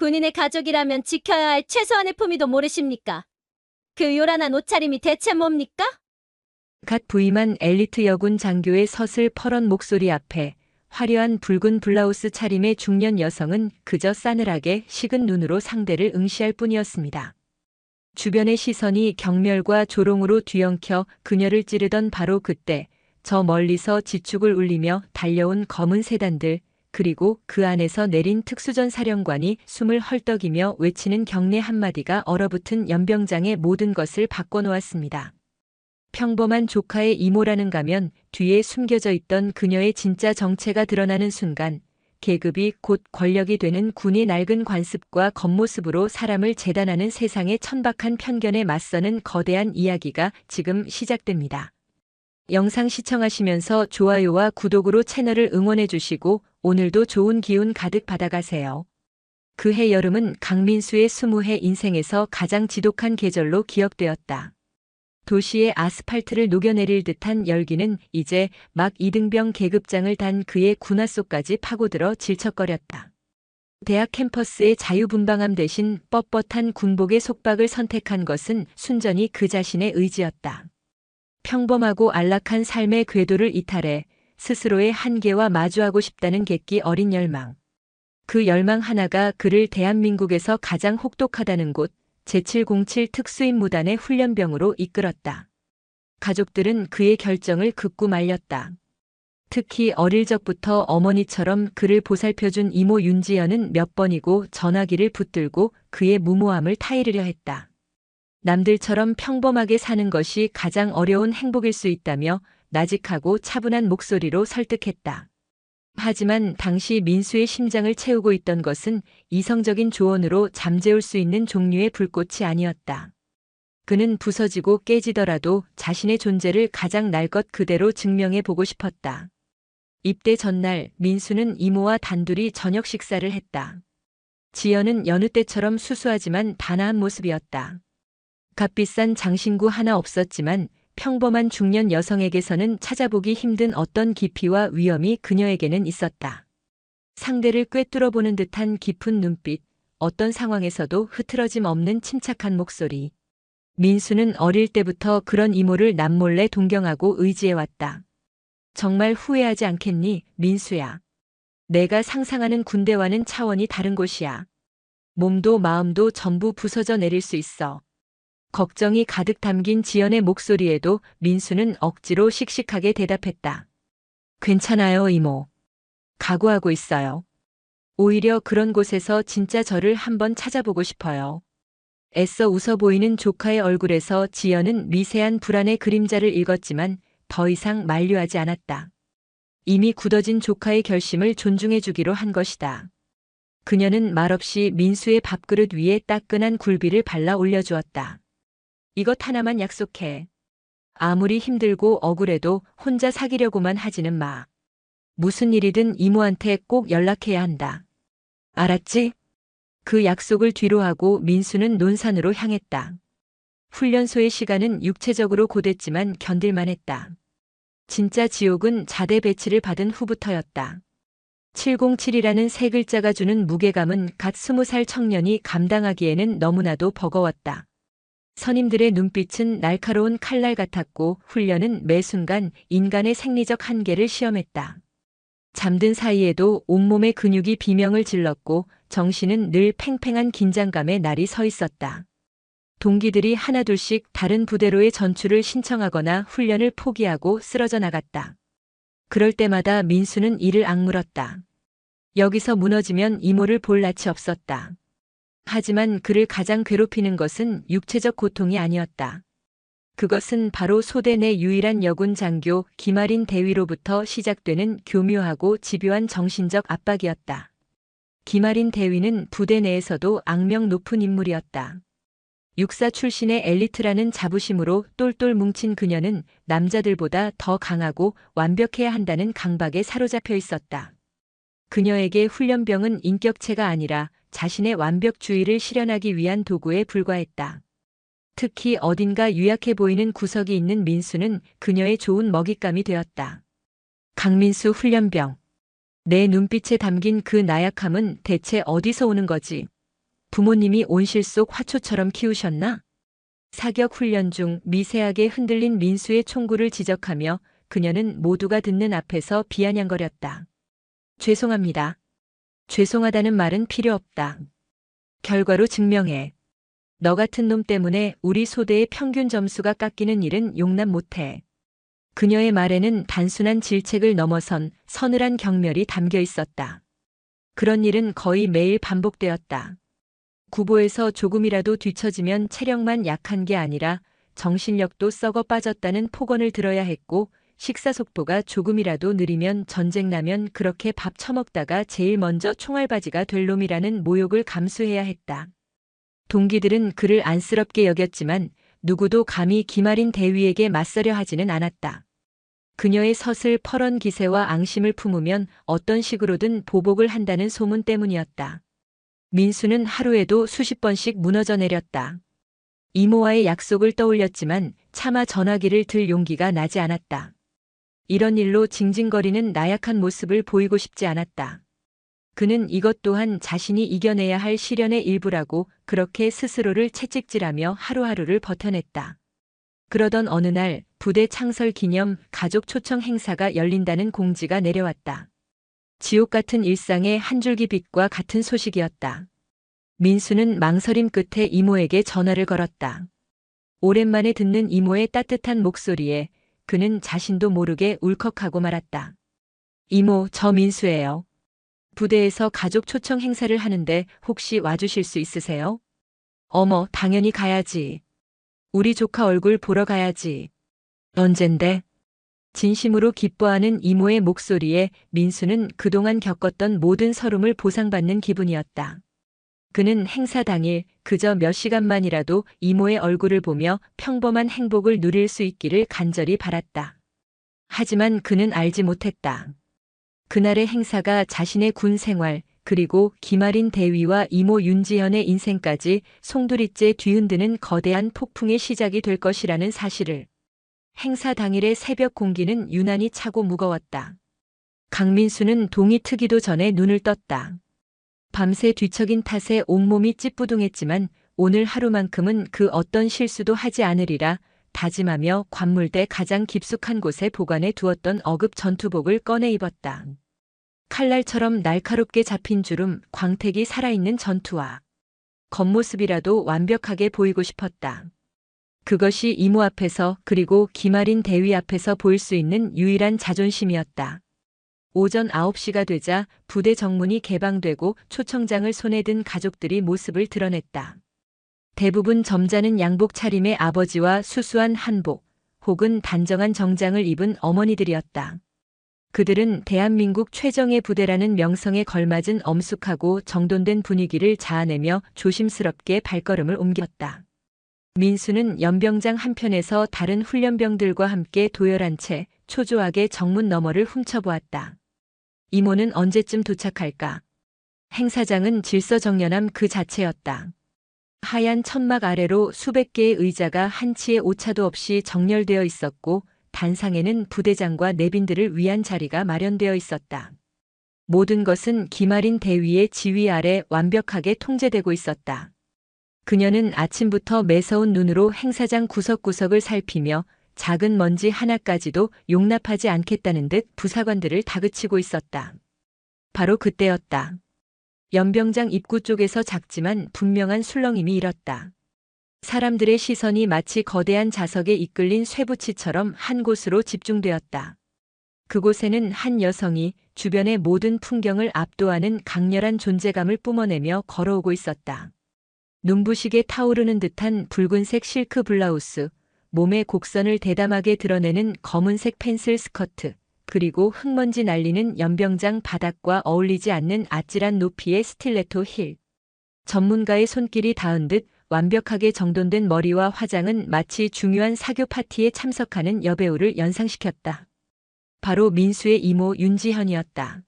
군인의 가족이라면 지켜야 할 최소한의 품위도 모르십니까? 그 요란한 옷차림이 대체 뭡니까? 갓 부임한 엘리트 여군 장교의 서슬 퍼런 목소리 앞에 화려한 붉은 블라우스 차림의 중년 여성은 그저 싸늘하게 식은 눈으로 상대를 응시할 뿐이었습니다. 주변의 시선이 경멸과 조롱으로 뒤엉켜 그녀를 찌르던 바로 그때 저 멀리서 지축을 울리며 달려온 검은 세단들, 그리고 그 안에서 내린 특수전 사령관이 숨을 헐떡이며 외치는 경례 한마디가 얼어붙은 연병장의 모든 것을 바꿔놓았습니다. 평범한 조카의 이모라는 가면 뒤에 숨겨져 있던 그녀의 진짜 정체가 드러나는 순간 계급이 곧 권력이 되는 군의 낡은 관습과 겉모습으로 사람을 재단하는 세상의 천박한 편견에 맞서는 거대한 이야기가 지금 시작됩니다. 영상 시청하시면서 좋아요와 구독으로 채널을 응원해 주시고 오늘도 좋은 기운 가득 받아가세요. 그해 여름은 강민수의 20해 인생에서 가장 지독한 계절로 기억되었다. 도시의 아스팔트를 녹여내릴 듯한 열기는 이제 막 이등병 계급장을 단 그의 군화 속까지 파고들어 질척거렸다. 대학 캠퍼스의 자유분방함 대신 뻣뻣한 군복의 속박을 선택한 것은 순전히 그 자신의 의지였다. 평범하고 안락한 삶의 궤도를 이탈해 스스로의 한계와 마주하고 싶다는 객기 어린 열망. 그 열망 하나가 그를 대한민국에서 가장 혹독하다는 곳 제707 특수임무단의 훈련병으로 이끌었다. 가족들은 그의 결정을 극구 말렸다. 특히 어릴 적부터 어머니처럼 그를 보살펴준 이모 윤지연은 몇 번이고 전화기를 붙들고 그의 무모함을 타이르려 했다. 남들처럼 평범하게 사는 것이 가장 어려운 행복일 수 있다며 나직하고 차분한 목소리로 설득했다. 하지만 당시 민수의 심장을 채우고 있던 것은 이성적인 조언으로 잠재울 수 있는 종류의 불꽃이 아니었다. 그는 부서지고 깨지더라도 자신의 존재를 가장 날 것 그대로 증명해 보고 싶었다. 입대 전날 민수는 이모와 단둘이 저녁 식사를 했다. 지연은 여느 때처럼 수수하지만 단아한 모습이었다. 값비싼 장신구 하나 없었지만 평범한 중년 여성에게서는 찾아보기 힘든 어떤 깊이와 위엄이 그녀에게는 있었다. 상대를 꿰뚫어보는 듯한 깊은 눈빛, 어떤 상황에서도 흐트러짐 없는 침착한 목소리. 민수는 어릴 때부터 그런 이모를 남몰래 동경하고 의지해왔다. 정말 후회하지 않겠니, 민수야. 내가 상상하는 군대와는 차원이 다른 곳이야. 몸도 마음도 전부 부서져 내릴 수 있어. 걱정이 가득 담긴 지연의 목소리에도 민수는 억지로 씩씩하게 대답했다. 괜찮아요, 이모. 각오하고 있어요. 오히려 그런 곳에서 진짜 저를 한번 찾아보고 싶어요. 애써 웃어 보이는 조카의 얼굴에서 지연은 미세한 불안의 그림자를 읽었지만 더 이상 만류하지 않았다. 이미 굳어진 조카의 결심을 존중해 주기로 한 것이다. 그녀는 말없이 민수의 밥그릇 위에 따끈한 굴비를 발라 올려주었다. 이것 하나만 약속해. 아무리 힘들고 억울해도 혼자 사귀려고만 하지는 마. 무슨 일이든 이모한테 꼭 연락해야 한다. 알았지? 그 약속을 뒤로하고 민수는 논산으로 향했다. 훈련소의 시간은 육체적으로 고됐지만 견딜만 했다. 진짜 지옥은 자대 배치를 받은 후부터였다. 707이라는 세 글자가 주는 무게감은 갓 20살 청년이 감당하기에는 너무나도 버거웠다. 선임들의 눈빛은 날카로운 칼날 같았고 훈련은 매 순간 인간의 생리적 한계를 시험했다. 잠든 사이에도 온몸의 근육이 비명을 질렀고 정신은 늘 팽팽한 긴장감에 날이 서 있었다. 동기들이 하나둘씩 다른 부대로의 전출을 신청하거나 훈련을 포기하고 쓰러져 나갔다. 그럴 때마다 민수는 이를 악물었다. 여기서 무너지면 이모를 볼 낯이 없었다. 하지만 그를 가장 괴롭히는 것은 육체적 고통이 아니었다. 그것은 바로 소대 내 유일한 여군 장교 김아린 대위로부터 시작되는 교묘하고 집요한 정신적 압박이었다. 김아린 대위는 부대 내에서도 악명 높은 인물이었다. 육사 출신의 엘리트라는 자부심으로 똘똘 뭉친 그녀는 남자들보다 더 강하고 완벽해야 한다는 강박에 사로잡혀 있었다. 그녀에게 훈련병은 인격체가 아니라 자신의 완벽주의를 실현하기 위한 도구에 불과했다. 특히 어딘가 유약해 보이는 구석이 있는 민수는 그녀의 좋은 먹잇감이 되었다. 강민수 훈련병. 내 눈빛에 담긴 그 나약함은 대체 어디서 오는 거지? 부모님이 온실 속 화초처럼 키우셨나? 사격 훈련 중 미세하게 흔들린 민수의 총구를 지적하며 그녀는 모두가 듣는 앞에서 비아냥거렸다. 죄송합니다. 죄송하다는 말은 필요 없다. 결과로 증명해. 너 같은 놈 때문에 우리 소대의 평균 점수가 깎이는 일은 용납 못해. 그녀의 말에는 단순한 질책을 넘어선 서늘한 경멸이 담겨 있었다. 그런 일은 거의 매일 반복되었다. 구보에서 조금이라도 뒤처지면 체력만 약한 게 아니라 정신력도 썩어 빠졌다는 폭언을 들어야 했고, 식사 속도가 조금이라도 느리면 전쟁 나면 그렇게 밥 처먹다가 제일 먼저 총알바지가 될 놈이라는 모욕을 감수해야 했다. 동기들은 그를 안쓰럽게 여겼지만 누구도 감히 김아린 대위에게 맞서려 하지는 않았다. 그녀의 서슬 퍼런 기세와 앙심을 품으면 어떤 식으로든 보복을 한다는 소문 때문이었다. 민수는 하루에도 수십 번씩 무너져 내렸다. 이모와의 약속을 떠올렸지만 차마 전화기를 들 용기가 나지 않았다. 이런 일로 징징거리는 나약한 모습을 보이고 싶지 않았다. 그는 이것 또한 자신이 이겨내야 할 시련의 일부라고 그렇게 스스로를 채찍질하며 하루하루를 버텨냈다. 그러던 어느 날 부대 창설 기념 가족 초청 행사가 열린다는 공지가 내려왔다. 지옥 같은 일상의 한 줄기 빛과 같은 소식이었다. 민수는 망설임 끝에 이모에게 전화를 걸었다. 오랜만에 듣는 이모의 따뜻한 목소리에 그는 자신도 모르게 울컥하고 말았다. 이모, 저 민수예요. 부대에서 가족 초청 행사를 하는데 혹시 와주실 수 있으세요? 어머, 당연히 가야지. 우리 조카 얼굴 보러 가야지. 언젠데? 진심으로 기뻐하는 이모의 목소리에 민수는 그동안 겪었던 모든 서름을 보상받는 기분이었다. 그는 행사 당일 그저 몇 시간만이라도 이모의 얼굴을 보며 평범한 행복을 누릴 수 있기를 간절히 바랐다. 하지만 그는 알지 못했다. 그날의 행사가 자신의 군 생활, 그리고 김아린 대위와 이모 윤지현의 인생까지 송두리째 뒤흔드는 거대한 폭풍의 시작이 될 것이라는 사실을. 행사 당일의 새벽 공기는 유난히 차고 무거웠다. 강민수는 동이 트기도 전에 눈을 떴다. 밤새 뒤척인 탓에 온몸이 찌뿌둥했지만 오늘 하루만큼은 그 어떤 실수도 하지 않으리라 다짐하며 관물대 가장 깊숙한 곳에 보관해 두었던 어급 전투복을 꺼내 입었다. 칼날처럼 날카롭게 잡힌 주름, 광택이 살아있는 전투화. 겉모습이라도 완벽하게 보이고 싶었다. 그것이 이모 앞에서 그리고 김아린 대위 앞에서 보일 수 있는 유일한 자존심이었다. 오전 9시가 되자 부대 정문이 개방되고 초청장을 손에 든 가족들이 모습을 드러냈다. 대부분 점잖은 양복 차림의 아버지와 수수한 한복 혹은 단정한 정장을 입은 어머니들이었다. 그들은 대한민국 최정예 부대라는 명성에 걸맞은 엄숙하고 정돈된 분위기를 자아내며 조심스럽게 발걸음을 옮겼다. 민수는 연병장 한편에서 다른 훈련병들과 함께 도열한 채 초조하게 정문 너머를 훔쳐보았다. 이모는 언제쯤 도착할까? 행사장은 질서정연함 그 자체였다. 하얀 천막 아래로 수백 개의 의자가 한치의 오차도 없이 정렬되어 있었고 단상에는 부대장과 내빈들을 위한 자리가 마련되어 있었다. 모든 것은 김아린 대위의 지휘 아래 완벽하게 통제되고 있었다. 그녀는 아침부터 매서운 눈으로 행사장 구석구석을 살피며 작은 먼지 하나까지도 용납하지 않겠다는 듯 부사관들을 다그치고 있었다. 바로 그때였다. 연병장 입구 쪽에서 작지만 분명한 술렁임이 일었다. 사람들의 시선이 마치 거대한 자석에 이끌린 쇠붙이처럼 한 곳으로 집중되었다. 그곳에는 한 여성이 주변의 모든 풍경을 압도하는 강렬한 존재감을 뿜어내며 걸어오고 있었다. 눈부시게 타오르는 듯한 붉은색 실크 블라우스, 몸의 곡선을 대담하게 드러내는 검은색 펜슬 스커트, 그리고 흙먼지 날리는 연병장 바닥과 어울리지 않는 아찔한 높이의 스틸레토 힐. 전문가의 손길이 닿은 듯 완벽하게 정돈된 머리와 화장은 마치 중요한 사교 파티에 참석하는 여배우를 연상시켰다. 바로 민수의 이모 윤지현이었다.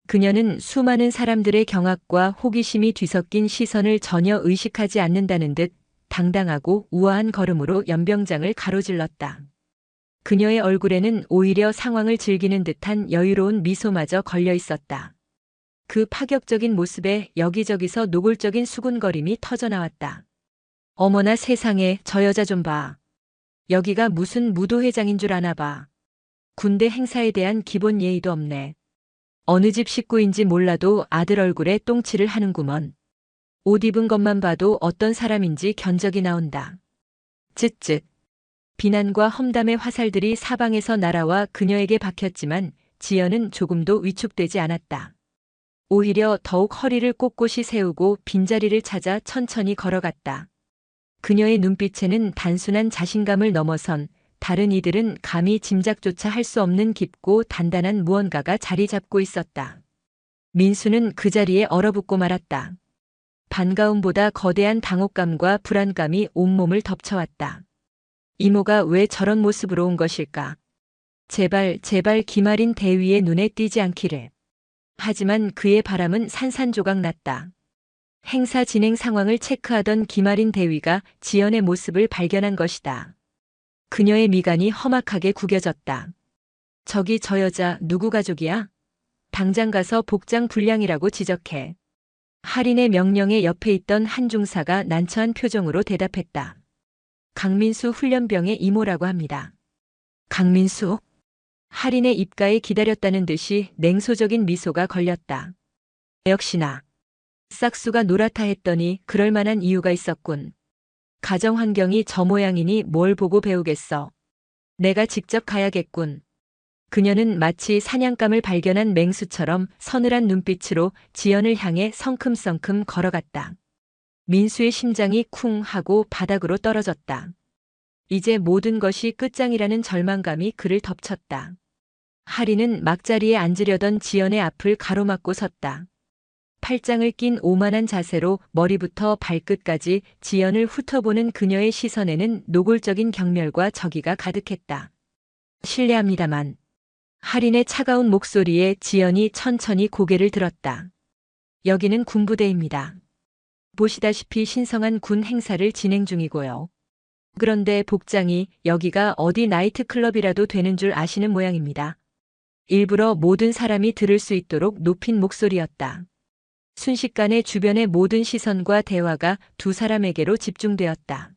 그녀는 수많은 사람들의 경악과 호기심이 뒤섞인 시선을 전혀 의식하지 않는다는 듯 당당하고 우아한 걸음으로 연병장을 가로질렀다. 그녀의 얼굴에는 오히려 상황을 즐기는 듯한 여유로운 미소마저 걸려 있었다. 그 파격적인 모습에 여기저기서 노골적인 수군거림이 터져나왔다. 어머나 세상에, 저 여자 좀 봐. 여기가 무슨 무도회장인 줄 아나 봐. 군대 행사에 대한 기본 예의도 없네. 어느 집 식구인지 몰라도 아들 얼굴에 똥칠을 하는구먼. 옷 입은 것만 봐도 어떤 사람인지 견적이 나온다. 쯧쯧. 비난과 험담의 화살들이 사방에서 날아와 그녀에게 박혔지만 지연은 조금도 위축되지 않았다. 오히려 더욱 허리를 꼿꼿이 세우고 빈자리를 찾아 천천히 걸어갔다. 그녀의 눈빛에는 단순한 자신감을 넘어선 다른 이들은 감히 짐작조차 할 수 없는 깊고 단단한 무언가가 자리 잡고 있었다. 민수는 그 자리에 얼어붙고 말았다. 반가움보다 거대한 당혹감과 불안감이 온몸을 덮쳐왔다. 이모가 왜 저런 모습으로 온 것일까? 제발 김아린 대위의 눈에 띄지 않기를. 하지만 그의 바람은 산산조각 났다. 행사 진행 상황을 체크하던 김아린 대위가 지연의 모습을 발견한 것이다. 그녀의 미간이 험악하게 구겨졌다. 저기 저 여자 누구 가족이야? 당장 가서 복장 불량이라고 지적해. 할인의 명령에 옆에 있던 한 중사가 난처한 표정으로 대답했다. 강민수 훈련병의 이모라고 합니다. 강민수? 할인의 입가에 기다렸다는 듯이 냉소적인 미소가 걸렸다. 역시나. 싹수가 노랗다 했더니 그럴 만한 이유가 있었군. 가정 환경이 저 모양이니 뭘 보고 배우겠어. 내가 직접 가야겠군. 그녀는 마치 사냥감을 발견한 맹수처럼 서늘한 눈빛으로 지연을 향해 성큼성큼 걸어갔다. 민수의 심장이 쿵 하고 바닥으로 떨어졌다. 이제 모든 것이 끝장이라는 절망감이 그를 덮쳤다. 할인은 막자리에 앉으려던 지연의 앞을 가로막고 섰다. 팔짱을 낀 오만한 자세로 머리부터 발끝까지 지연을 훑어보는 그녀의 시선에는 노골적인 경멸과 적의가 가득했다. 실례합니다만. 할인의 차가운 목소리에 지연이 천천히 고개를 들었다. 여기는 군부대입니다. 보시다시피 신성한 군 행사를 진행 중이고요. 그런데 복장이 여기가 어디 나이트클럽이라도 되는 줄 아시는 모양입니다. 일부러 모든 사람이 들을 수 있도록 높인 목소리였다. 순식간에 주변의 모든 시선과 대화가 두 사람에게로 집중되었다.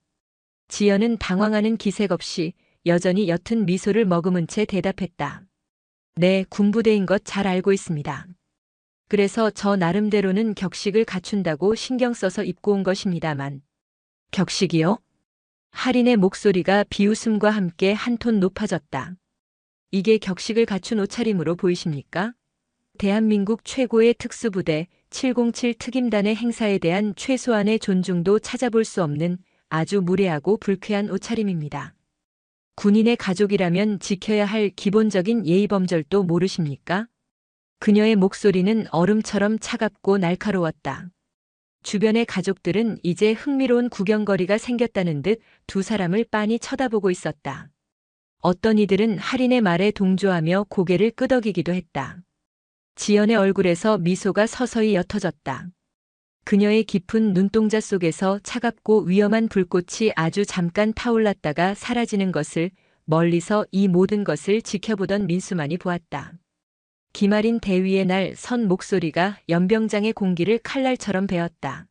지연은 당황하는 기색 없이 여전히 옅은 미소를 머금은 채 대답했다. 네, 군부대인 것 잘 알고 있습니다. 그래서 저 나름대로는 격식을 갖춘다고 신경 써서 입고 온 것입니다만. 격식이요? 할인의 목소리가 비웃음과 함께 한 톤 높아졌다. 이게 격식을 갖춘 옷차림으로 보이십니까? 대한민국 최고의 특수부대 707 특임단의 행사에 대한 최소한의 존중도 찾아볼 수 없는 아주 무례하고 불쾌한 옷차림입니다. 군인의 가족이라면 지켜야 할 기본적인 예의범절도 모르십니까? 그녀의 목소리는 얼음처럼 차갑고 날카로웠다. 주변의 가족들은 이제 흥미로운 구경거리가 생겼다는 듯 두 사람을 빤히 쳐다보고 있었다. 어떤 이들은 할인의 말에 동조하며 고개를 끄덕이기도 했다. 지연의 얼굴에서 미소가 서서히 옅어졌다. 그녀의 깊은 눈동자 속에서 차갑고 위험한 불꽃이 아주 잠깐 타올랐다가 사라지는 것을 멀리서 이 모든 것을 지켜보던 민수만이 보았다. 김아린 대위의 날 선 목소리가 연병장의 공기를 칼날처럼 베었다.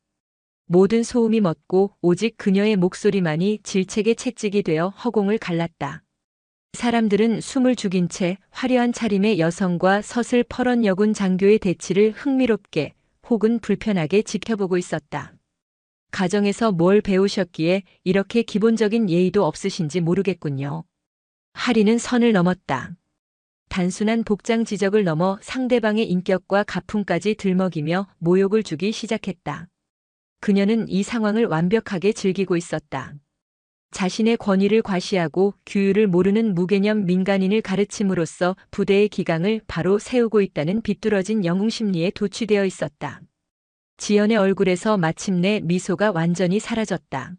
모든 소음이 멎고 오직 그녀의 목소리만이 질책의 채찍이 되어 허공을 갈랐다. 사람들은 숨을 죽인 채 화려한 차림의 여성과 서슬 퍼런 여군 장교의 대치를 흥미롭게 혹은 불편하게 지켜보고 있었다. 가정에서 뭘 배우셨기에 이렇게 기본적인 예의도 없으신지 모르겠군요. 할인은 선을 넘었다. 단순한 복장 지적을 넘어 상대방의 인격과 가풍까지 들먹이며 모욕을 주기 시작했다. 그녀는 이 상황을 완벽하게 즐기고 있었다. 자신의 권위를 과시하고 규율을 모르는 무개념 민간인을 가르침으로써 부대의 기강을 바로 세우고 있다는 비뚤어진 영웅심리에 도취되어 있었다. 지연의 얼굴에서 마침내 미소가 완전히 사라졌다.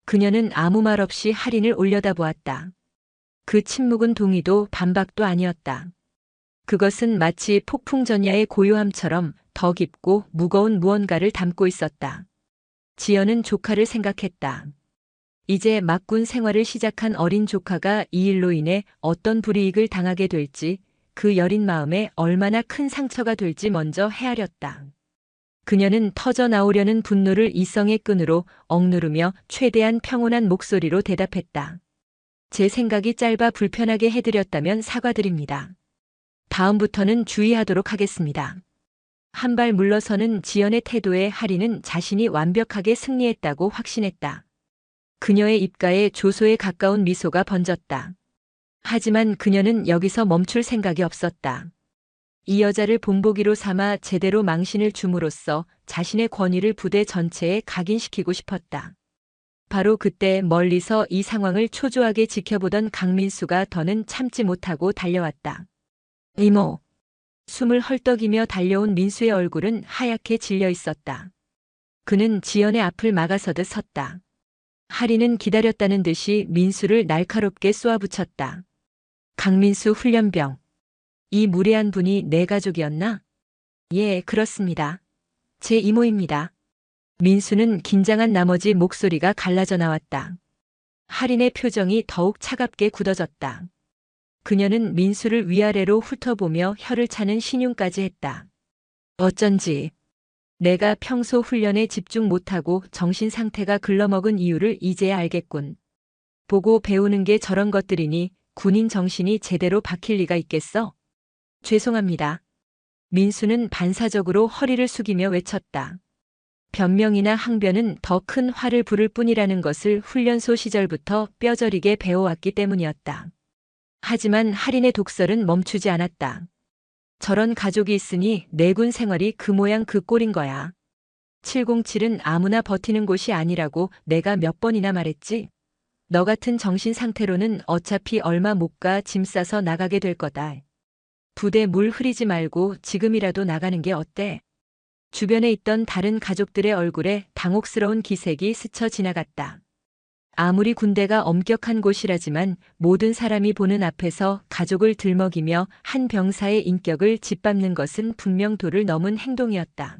그녀는 아무 말 없이 할인을 올려다보았다. 그 침묵은 동의도 반박도 아니었다. 그것은 마치 폭풍전야의 고요함처럼 더 깊고 무거운 무언가를 담고 있었다. 지연은 조카를 생각했다. 이제 막군 생활을 시작한 어린 조카가 이 일로 인해 어떤 불이익을 당하게 될지 그 여린 마음에 얼마나 큰 상처가 될지 먼저 헤아렸다. 그녀는 터져 나오려는 분노를 이성의 끈으로 억누르며 최대한 평온한 목소리로 대답했다. 제 생각이 짧아 불편하게 해드렸다면 사과드립니다. 다음부터는 주의하도록 하겠습니다. 한 발 물러서는 지연의 태도에 하리는 자신이 완벽하게 승리했다고 확신했다. 그녀의 입가에 조소에 가까운 미소가 번졌다. 하지만 그녀는 여기서 멈출 생각이 없었다. 이 여자를 본보기로 삼아 제대로 망신을 줌으로써 자신의 권위를 부대 전체에 각인시키고 싶었다. 바로 그때 멀리서 이 상황을 초조하게 지켜보던 강민수가 더는 참지 못하고 달려왔다. 이모. 숨을 헐떡이며 달려온 민수의 얼굴은 하얗게 질려 있었다. 그는 지연의 앞을 막아서듯 섰다. 하리는 기다렸다는 듯이 민수를 날카롭게 쏘아붙였다. 강민수 훈련병. 이 무례한 분이 내 가족이었나? 예, 그렇습니다. 제 이모입니다. 민수는 긴장한 나머지 목소리가 갈라져 나왔다. 하린의 표정이 더욱 차갑게 굳어졌다. 그녀는 민수를 위아래로 훑어보며 혀를 차는 신용까지 했다. 어쩐지 내가 평소 훈련에 집중 못하고 정신 상태가 글러먹은 이유를 이제야 알겠군. 보고 배우는 게 저런 것들이니 군인 정신이 제대로 박힐 리가 있겠어? 죄송합니다. 민수는 반사적으로 허리를 숙이며 외쳤다. 변명이나 항변은 더 큰 화를 부를 뿐이라는 것을 훈련소 시절부터 뼈저리게 배워왔기 때문이었다. 하지만 하린의 독설은 멈추지 않았다. 저런 가족이 있으니 내군 생활이 그 모양 그 꼴인 거야. 707은 아무나 버티는 곳이 아니라고 내가 몇 번이나 말했지. 너 같은 정신 상태로는 어차피 얼마 못 가 짐 싸서 나가게 될 거다. 부대 물 흐리지 말고 지금이라도 나가는 게 어때? 주변에 있던 다른 가족들의 얼굴에 당혹스러운 기색이 스쳐 지나갔다. 아무리 군대가 엄격한 곳이라지만 모든 사람이 보는 앞에서 가족을 들먹이며 한 병사의 인격을 짓밟는 것은 분명 도를 넘은 행동이었다.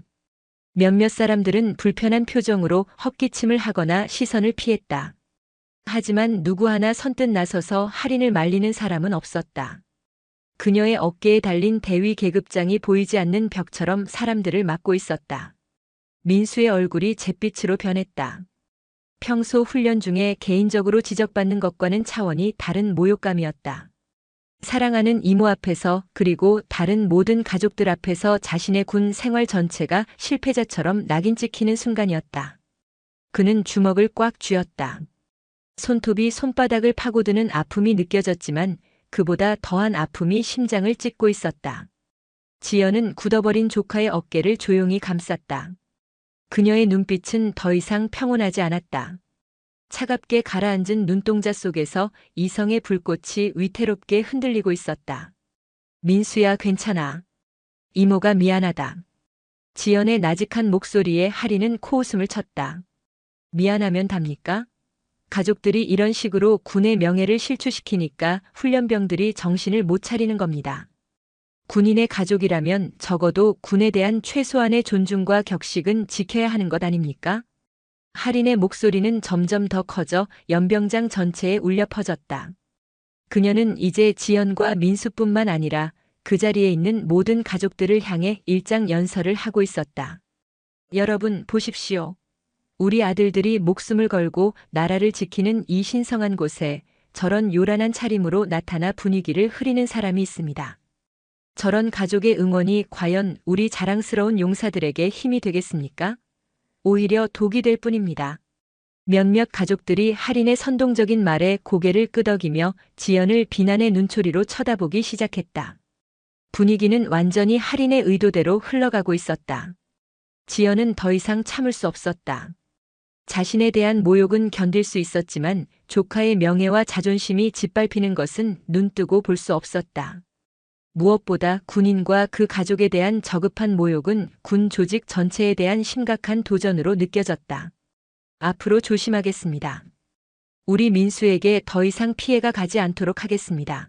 몇몇 사람들은 불편한 표정으로 헛기침을 하거나 시선을 피했다. 하지만 누구 하나 선뜻 나서서 할인을 말리는 사람은 없었다. 그녀의 어깨에 달린 대위 계급장이 보이지 않는 벽처럼 사람들을 막고 있었다. 민수의 얼굴이 잿빛으로 변했다. 평소 훈련 중에 개인적으로 지적받는 것과는 차원이 다른 모욕감이었다. 사랑하는 이모 앞에서 그리고 다른 모든 가족들 앞에서 자신의 군 생활 전체가 실패자처럼 낙인 찍히는 순간이었다. 그는 주먹을 꽉 쥐었다. 손톱이 손바닥을 파고드는 아픔이 느껴졌지만 그보다 더한 아픔이 심장을 찢고 있었다. 지연은 굳어버린 조카의 어깨를 조용히 감쌌다. 그녀의 눈빛은 더 이상 평온하지 않았다. 차갑게 가라앉은 눈동자 속에서 이성의 불꽃이 위태롭게 흔들리고 있었다. 민수야, 괜찮아. 이모가 미안하다. 지연의 나직한 목소리에 하리는 코웃음을 쳤다. 미안하면 답니까? 가족들이 이런 식으로 군의 명예를 실추시키니까 훈련병들이 정신을 못 차리는 겁니다. 군인의 가족이라면 적어도 군에 대한 최소한의 존중과 격식은 지켜야 하는 것 아닙니까? 하린의 목소리는 점점 더 커져 연병장 전체에 울려 퍼졌다. 그녀는 이제 지연과 민수뿐만 아니라 그 자리에 있는 모든 가족들을 향해 일장 연설을 하고 있었다. 여러분, 보십시오. 우리 아들들이 목숨을 걸고 나라를 지키는 이 신성한 곳에 저런 요란한 차림으로 나타나 분위기를 흐리는 사람이 있습니다. 저런 가족의 응원이 과연 우리 자랑스러운 용사들에게 힘이 되겠습니까? 오히려 독이 될 뿐입니다. 몇몇 가족들이 할인의 선동적인 말에 고개를 끄덕이며 지연을 비난의 눈초리로 쳐다보기 시작했다. 분위기는 완전히 할인의 의도대로 흘러가고 있었다. 지연은 더 이상 참을 수 없었다. 자신에 대한 모욕은 견딜 수 있었지만 조카의 명예와 자존심이 짓밟히는 것은 눈뜨고 볼 수 없었다. 무엇보다 군인과 그 가족에 대한 저급한 모욕은 군 조직 전체에 대한 심각한 도전으로 느껴졌다. 앞으로 조심하겠습니다. 우리 민수에게 더 이상 피해가 가지 않도록 하겠습니다.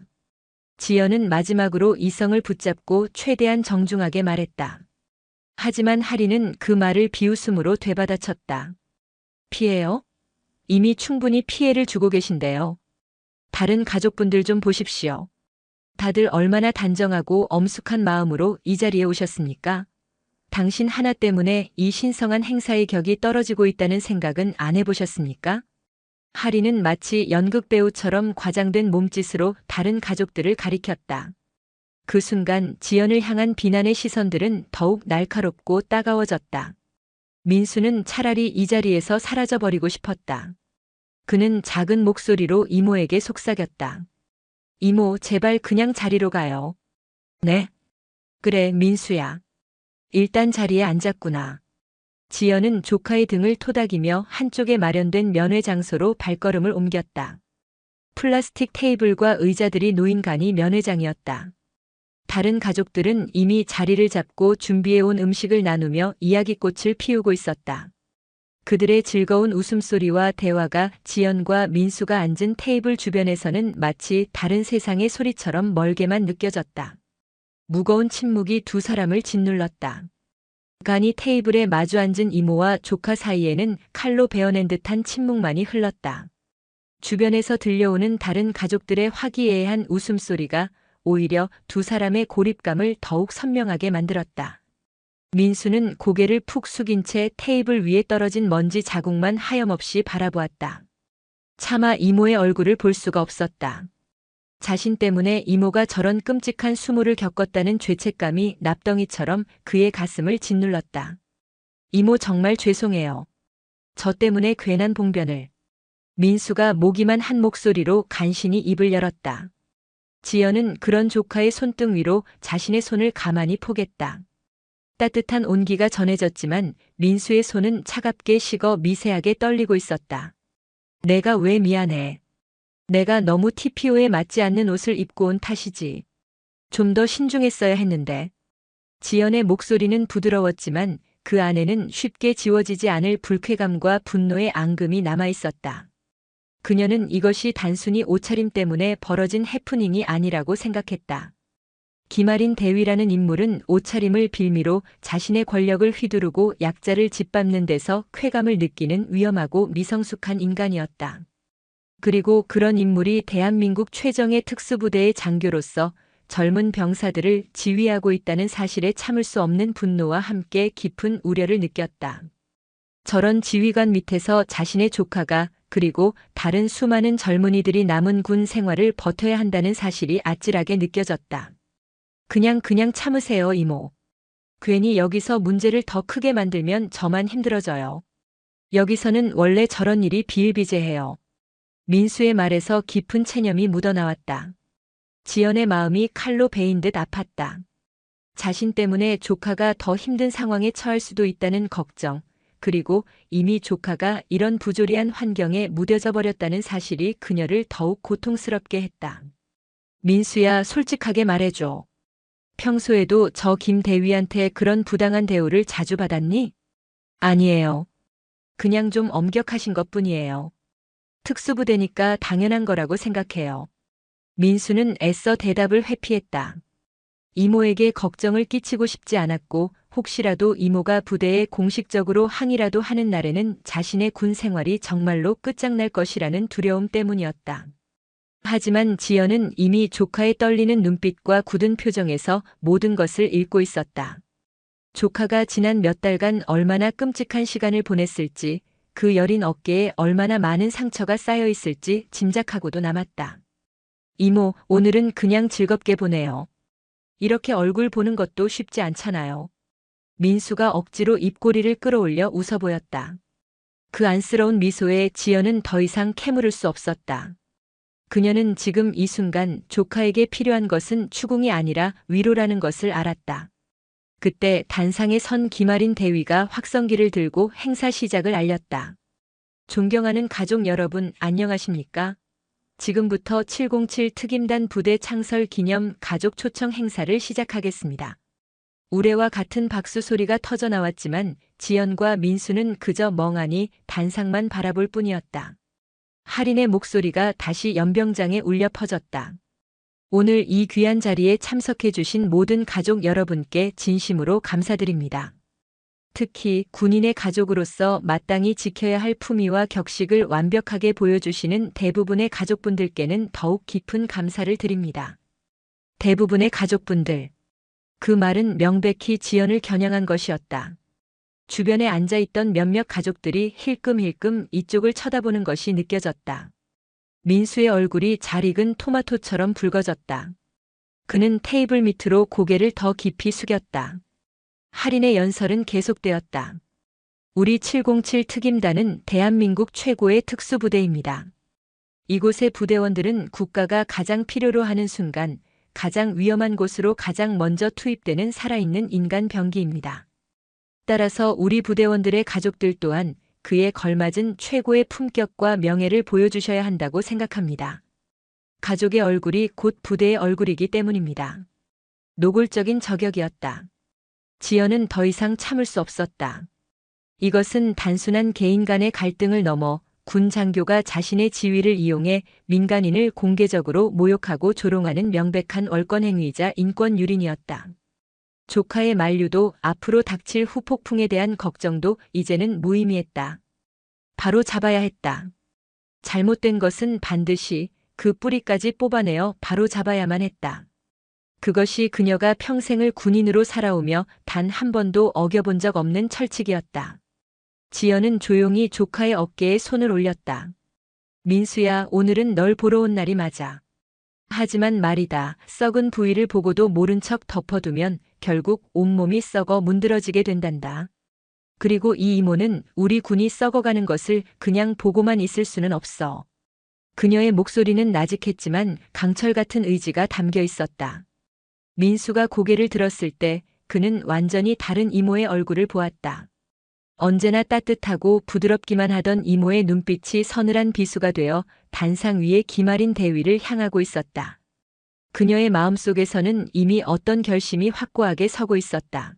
지연은 마지막으로 이성을 붙잡고 최대한 정중하게 말했다. 하지만 하리는 그 말을 비웃음으로 되받아쳤다. 피해요? 이미 충분히 피해를 주고 계신데요. 다른 가족분들 좀 보십시오. 다들 얼마나 단정하고 엄숙한 마음으로 이 자리에 오셨습니까? 당신 하나 때문에 이 신성한 행사의 격이 떨어지고 있다는 생각은 안 해보셨습니까? 하리는 마치 연극 배우처럼 과장된 몸짓으로 다른 가족들을 가리켰다. 그 순간 지연을 향한 비난의 시선들은 더욱 날카롭고 따가워졌다. 민수는 차라리 이 자리에서 사라져버리고 싶었다. 그는 작은 목소리로 이모에게 속삭였다. 이모, 제발 그냥 자리로 가요. 네? 그래, 민수야. 일단 자리에 앉았구나. 지연은 조카의 등을 토닥이며 한쪽에 마련된 면회 장소로 발걸음을 옮겼다. 플라스틱 테이블과 의자들이 놓인 간이 면회장이었다. 다른 가족들은 이미 자리를 잡고 준비해온 음식을 나누며 이야기꽃을 피우고 있었다. 그들의 즐거운 웃음소리와 대화가 지연과 민수가 앉은 테이블 주변에서는 마치 다른 세상의 소리처럼 멀게만 느껴졌다. 무거운 침묵이 두 사람을 짓눌렀다. 간이 테이블에 마주 앉은 이모와 조카 사이에는 칼로 베어낸 듯한 침묵만이 흘렀다. 주변에서 들려오는 다른 가족들의 화기애애한 웃음소리가 오히려 두 사람의 고립감을 더욱 선명하게 만들었다. 민수는 고개를 푹 숙인 채 테이블 위에 떨어진 먼지 자국만 하염없이 바라보았다. 차마 이모의 얼굴을 볼 수가 없었다. 자신 때문에 이모가 저런 끔찍한 수모를 겪었다는 죄책감이 납덩이처럼 그의 가슴을 짓눌렀다. 이모 정말 죄송해요. 저 때문에 괜한 봉변을. 민수가 모기만 한 목소리로 간신히 입을 열었다. 지연은 그런 조카의 손등 위로 자신의 손을 가만히 포겠다. 따뜻한 온기가 전해졌지만 민수의 손은 차갑게 식어 미세하게 떨리고 있었다. 내가 왜 미안해. 내가 너무 TPO에 맞지 않는 옷을 입고 온 탓이지. 좀 더 신중했어야 했는데. 지연의 목소리는 부드러웠지만 그 안에는 쉽게 지워지지 않을 불쾌감과 분노의 앙금이 남아 있었다. 그녀는 이것이 단순히 옷차림 때문에 벌어진 해프닝이 아니라고 생각했다. 김아린 대위라는 인물은 옷차림을 빌미로 자신의 권력을 휘두르고 약자를 짓밟는 데서 쾌감을 느끼는 위험하고 미성숙한 인간이었다. 그리고 그런 인물이 대한민국 최정예 특수부대의 장교로서 젊은 병사들을 지휘하고 있다는 사실에 참을 수 없는 분노와 함께 깊은 우려를 느꼈다. 저런 지휘관 밑에서 자신의 조카가 그리고 다른 수많은 젊은이들이 남은 군 생활을 버텨야 한다는 사실이 아찔하게 느껴졌다. 그냥 참으세요, 이모. 괜히 여기서 문제를 더 크게 만들면 저만 힘들어져요. 여기서는 원래 저런 일이 비일비재해요. 민수의 말에서 깊은 체념이 묻어나왔다. 지연의 마음이 칼로 베인 듯 아팠다. 자신 때문에 조카가 더 힘든 상황에 처할 수도 있다는 걱정, 그리고 이미 조카가 이런 부조리한 환경에 무뎌져 버렸다는 사실이 그녀를 더욱 고통스럽게 했다. 민수야, 솔직하게 말해줘. 평소에도 저 김 대위한테 그런 부당한 대우를 자주 받았니? 아니에요. 그냥 좀 엄격하신 것뿐이에요. 특수부대니까 당연한 거라고 생각해요. 민수는 애써 대답을 회피했다. 이모에게 걱정을 끼치고 싶지 않았고 혹시라도 이모가 부대에 공식적으로 항의라도 하는 날에는 자신의 군 생활이 정말로 끝장날 것이라는 두려움 때문이었다. 하지만 지연은 이미 조카의 떨리는 눈빛과 굳은 표정에서 모든 것을 읽고 있었다. 조카가 지난 몇 달간 얼마나 끔찍한 시간을 보냈을지, 그 여린 어깨에 얼마나 많은 상처가 쌓여 있을지 짐작하고도 남았다. 이모, 오늘은 그냥 즐겁게 보내요. 이렇게 얼굴 보는 것도 쉽지 않잖아요. 민수가 억지로 입꼬리를 끌어올려 웃어 보였다. 그 안쓰러운 미소에 지연은 더 이상 캐물을 수 없었다. 그녀는 지금 이 순간 조카에게 필요한 것은 추궁이 아니라 위로라는 것을 알았다. 그때 단상에 선 김아린 대위가 확성기를 들고 행사 시작을 알렸다. 존경하는 가족 여러분, 안녕하십니까? 지금부터 707 특임단 부대 창설 기념 가족 초청 행사를 시작하겠습니다. 우레와 같은 박수 소리가 터져 나왔지만 지연과 민수는 그저 멍하니 단상만 바라볼 뿐이었다. 할인의 목소리가 다시 연병장에 울려 퍼졌다. 오늘 이 귀한 자리에 참석해 주신 모든 가족 여러분께 진심으로 감사드립니다. 특히 군인의 가족으로서 마땅히 지켜야 할 품위와 격식을 완벽하게 보여주시는 대부분의 가족분들께는 더욱 깊은 감사를 드립니다. 대부분의 가족분들. 그 말은 명백히 지연을 겨냥한 것이었다. 주변에 앉아있던 몇몇 가족들이 힐끔힐끔 이쪽을 쳐다보는 것이 느껴졌다. 민수의 얼굴이 잘 익은 토마토처럼 붉어졌다. 그는 테이블 밑으로 고개를 더 깊이 숙였다. 할인의 연설은 계속되었다. 우리 707 특임단은 대한민국 최고의 특수부대입니다. 이곳의 부대원들은 국가가 가장 필요로 하는 순간 가장 위험한 곳으로 가장 먼저 투입되는 살아있는 인간 병기입니다. 따라서 우리 부대원들의 가족들 또한 그에 걸맞은 최고의 품격과 명예를 보여주셔야 한다고 생각합니다. 가족의 얼굴이 곧 부대의 얼굴이기 때문입니다. 노골적인 저격이었다. 지연은 더 이상 참을 수 없었다. 이것은 단순한 개인 간의 갈등을 넘어 군 장교가 자신의 지위를 이용해 민간인을 공개적으로 모욕하고 조롱하는 명백한 월권 행위이자 인권 유린이었다. 조카의 만류도 앞으로 닥칠 후폭풍에 대한 걱정도 이제는 무의미했다. 바로 잡아야 했다. 잘못된 것은 반드시 그 뿌리까지 뽑아내어 바로 잡아야만 했다. 그것이 그녀가 평생을 군인으로 살아오며 단 한 번도 어겨본 적 없는 철칙이었다. 지연은 조용히 조카의 어깨에 손을 올렸다. 민수야, 오늘은 널 보러 온 날이 맞아. 하지만 말이다. 썩은 부위를 보고도 모른 척 덮어두면 결국 온몸이 썩어 문드러지게 된단다. 그리고 이 이모는 우리 군이 썩어가는 것을 그냥 보고만 있을 수는 없어. 그녀의 목소리는 나직했지만 강철 같은 의지가 담겨 있었다. 민수가 고개를 들었을 때 그는 완전히 다른 이모의 얼굴을 보았다. 언제나 따뜻하고 부드럽기만 하던 이모의 눈빛이 서늘한 비수가 되어 단상 위의 기마린 대위를 향하고 있었다. 그녀의 마음속에서는 이미 어떤 결심이 확고하게 서고 있었다.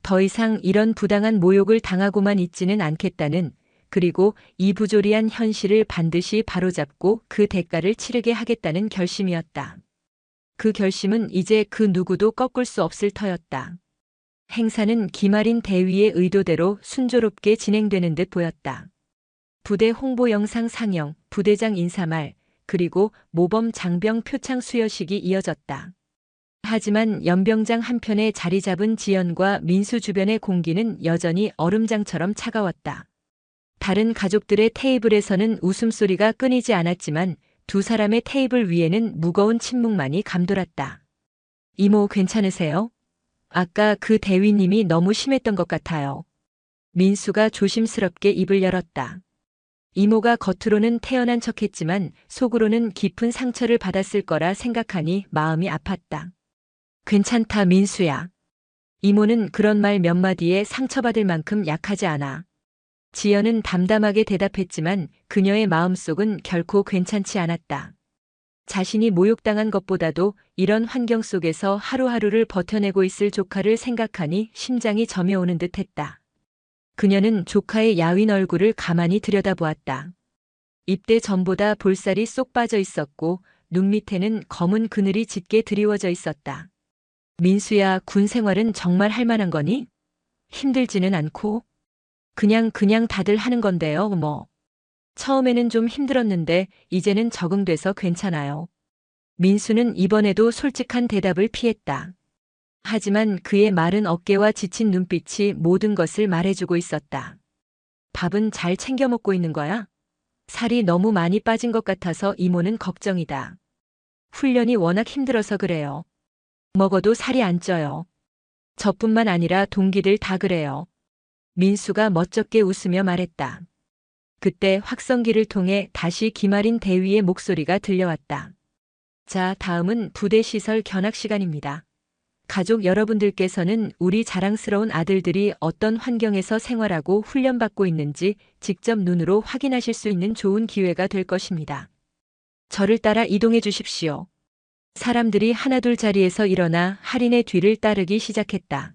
더 이상 이런 부당한 모욕을 당하고만 있지는 않겠다는, 그리고 이 부조리한 현실을 반드시 바로잡고 그 대가를 치르게 하겠다는 결심이었다. 그 결심은 이제 그 누구도 꺾을 수 없을 터였다. 행사는 기마린 대위의 의도대로 순조롭게 진행되는 듯 보였다. 부대 홍보 영상 상영, 부대장 인사말, 그리고 모범 장병 표창 수여식이 이어졌다. 하지만 연병장 한편에 자리 잡은 지연과 민수 주변의 공기는 여전히 얼음장처럼 차가웠다. 다른 가족들의 테이블에서는 웃음소리가 끊이지 않았지만 두 사람의 테이블 위에는 무거운 침묵만이 감돌았다. 이모 괜찮으세요? 아까 그 대위님이 너무 심했던 것 같아요. 민수가 조심스럽게 입을 열었다. 이모가 겉으로는 태연한 척했지만 속으로는 깊은 상처를 받았을 거라 생각하니 마음이 아팠다. 괜찮다 민수야. 이모는 그런 말 몇 마디에 상처받을 만큼 약하지 않아. 지연은 담담하게 대답했지만 그녀의 마음속은 결코 괜찮지 않았다. 자신이 모욕당한 것보다도 이런 환경 속에서 하루하루를 버텨내고 있을 조카를 생각하니 심장이 저며오는 듯했다. 그녀는 조카의 야윈 얼굴을 가만히 들여다보았다. 입대 전보다 볼살이 쏙 빠져 있었고 눈 밑에는 검은 그늘이 짙게 드리워져 있었다. 민수야, 군 생활은 정말 할 만한 거니? 힘들지는 않고? 그냥 다들 하는 건데요, 뭐. 처음에는 좀 힘들었는데 이제는 적응돼서 괜찮아요. 민수는 이번에도 솔직한 대답을 피했다. 하지만 그의 마른 어깨와 지친 눈빛이 모든 것을 말해주고 있었다. 밥은 잘 챙겨 먹고 있는 거야? 살이 너무 많이 빠진 것 같아서 이모는 걱정이다. 훈련이 워낙 힘들어서 그래요. 먹어도 살이 안 쪄요. 저뿐만 아니라 동기들 다 그래요. 민수가 멋쩍게 웃으며 말했다. 그때 확성기를 통해 다시 기마린 대위의 목소리가 들려왔다. 자, 다음은 부대 시설 견학 시간입니다. 가족 여러분들께서는 우리 자랑스러운 아들들이 어떤 환경에서 생활하고 훈련받고 있는지 직접 눈으로 확인하실 수 있는 좋은 기회가 될 것입니다. 저를 따라 이동해 주십시오. 사람들이 하나둘 자리에서 일어나 할인의 뒤를 따르기 시작했다.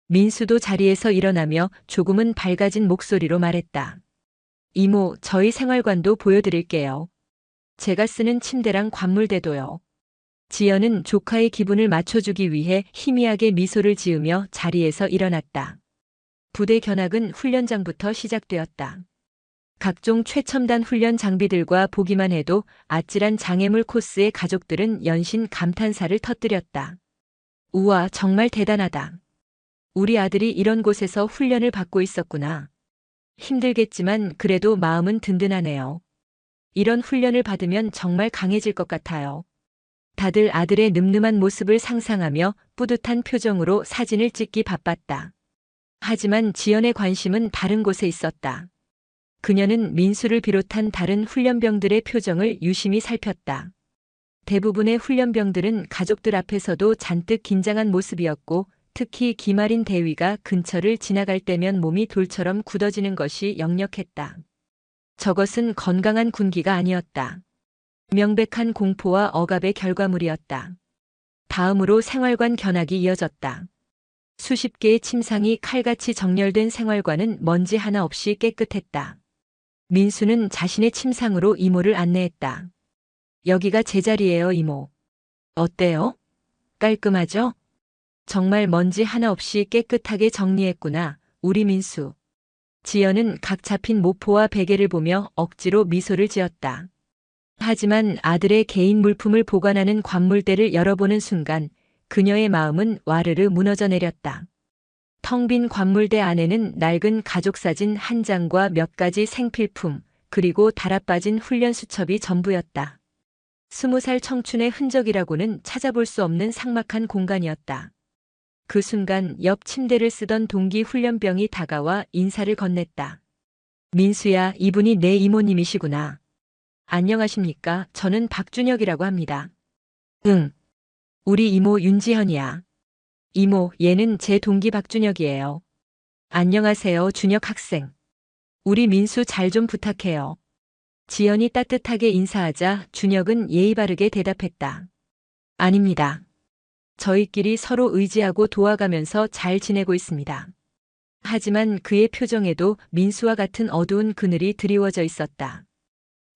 민수도 자리에서 일어나며 조금은 밝아진 목소리로 말했다. 이모, 저희 생활관도 보여드릴게요. 제가 쓰는 침대랑 관물대도요. 지연은 조카의 기분을 맞춰주기 위해 희미하게 미소를 지으며 자리에서 일어났다. 부대 견학은 훈련장부터 시작되었다. 각종 최첨단 훈련 장비들과 보기만 해도 아찔한 장애물 코스의 가족들은 연신 감탄사를 터뜨렸다. 우와, 정말 대단하다. 우리 아들이 이런 곳에서 훈련을 받고 있었구나. 힘들겠지만 그래도 마음은 든든하네요. 이런 훈련을 받으면 정말 강해질 것 같아요. 다들 아들의 늠름한 모습을 상상하며 뿌듯한 표정으로 사진을 찍기 바빴다. 하지만 지연의 관심은 다른 곳에 있었다. 그녀는 민수를 비롯한 다른 훈련병들의 표정을 유심히 살폈다. 대부분의 훈련병들은 가족들 앞에서도 잔뜩 긴장한 모습이었고, 특히 기마린 대위가 근처를 지나갈 때면 몸이 돌처럼 굳어지는 것이 역력했다. 저것은 건강한 군기가 아니었다. 명백한 공포와 억압의 결과물이었다. 다음으로 생활관 견학이 이어졌다. 수십 개의 침상이 칼같이 정렬된 생활관은 먼지 하나 없이 깨끗했다. 민수는 자신의 침상으로 이모를 안내했다. 여기가 제 자리예요, 이모. 어때요? 깔끔하죠? 정말 먼지 하나 없이 깨끗하게 정리했구나, 우리 민수. 지연은 각 잡힌 모포와 베개를 보며 억지로 미소를 지었다. 하지만 아들의 개인 물품을 보관하는 관물대를 열어보는 순간 그녀의 마음은 와르르 무너져 내렸다. 텅 빈 관물대 안에는 낡은 가족사진 한 장과 몇 가지 생필품, 그리고 달아빠진 훈련 수첩이 전부였다. 20살 청춘의 흔적이라고는 찾아볼 수 없는 삭막한 공간이었다. 그 순간 옆 침대를 쓰던 동기 훈련병이 다가와 인사를 건넸다. 민수야, 이분이 내 이모님이시구나. 안녕하십니까? 저는 박준혁이라고 합니다. 응. 우리 이모 윤지현이야. 이모, 얘는 제 동기 박준혁이에요. 안녕하세요, 준혁 학생. 우리 민수 잘 좀 부탁해요. 지연이 따뜻하게 인사하자 준혁은 예의 바르게 대답했다. 아닙니다. 저희끼리 서로 의지하고 도와가면서 잘 지내고 있습니다. 하지만 그의 표정에도 민수와 같은 어두운 그늘이 드리워져 있었다.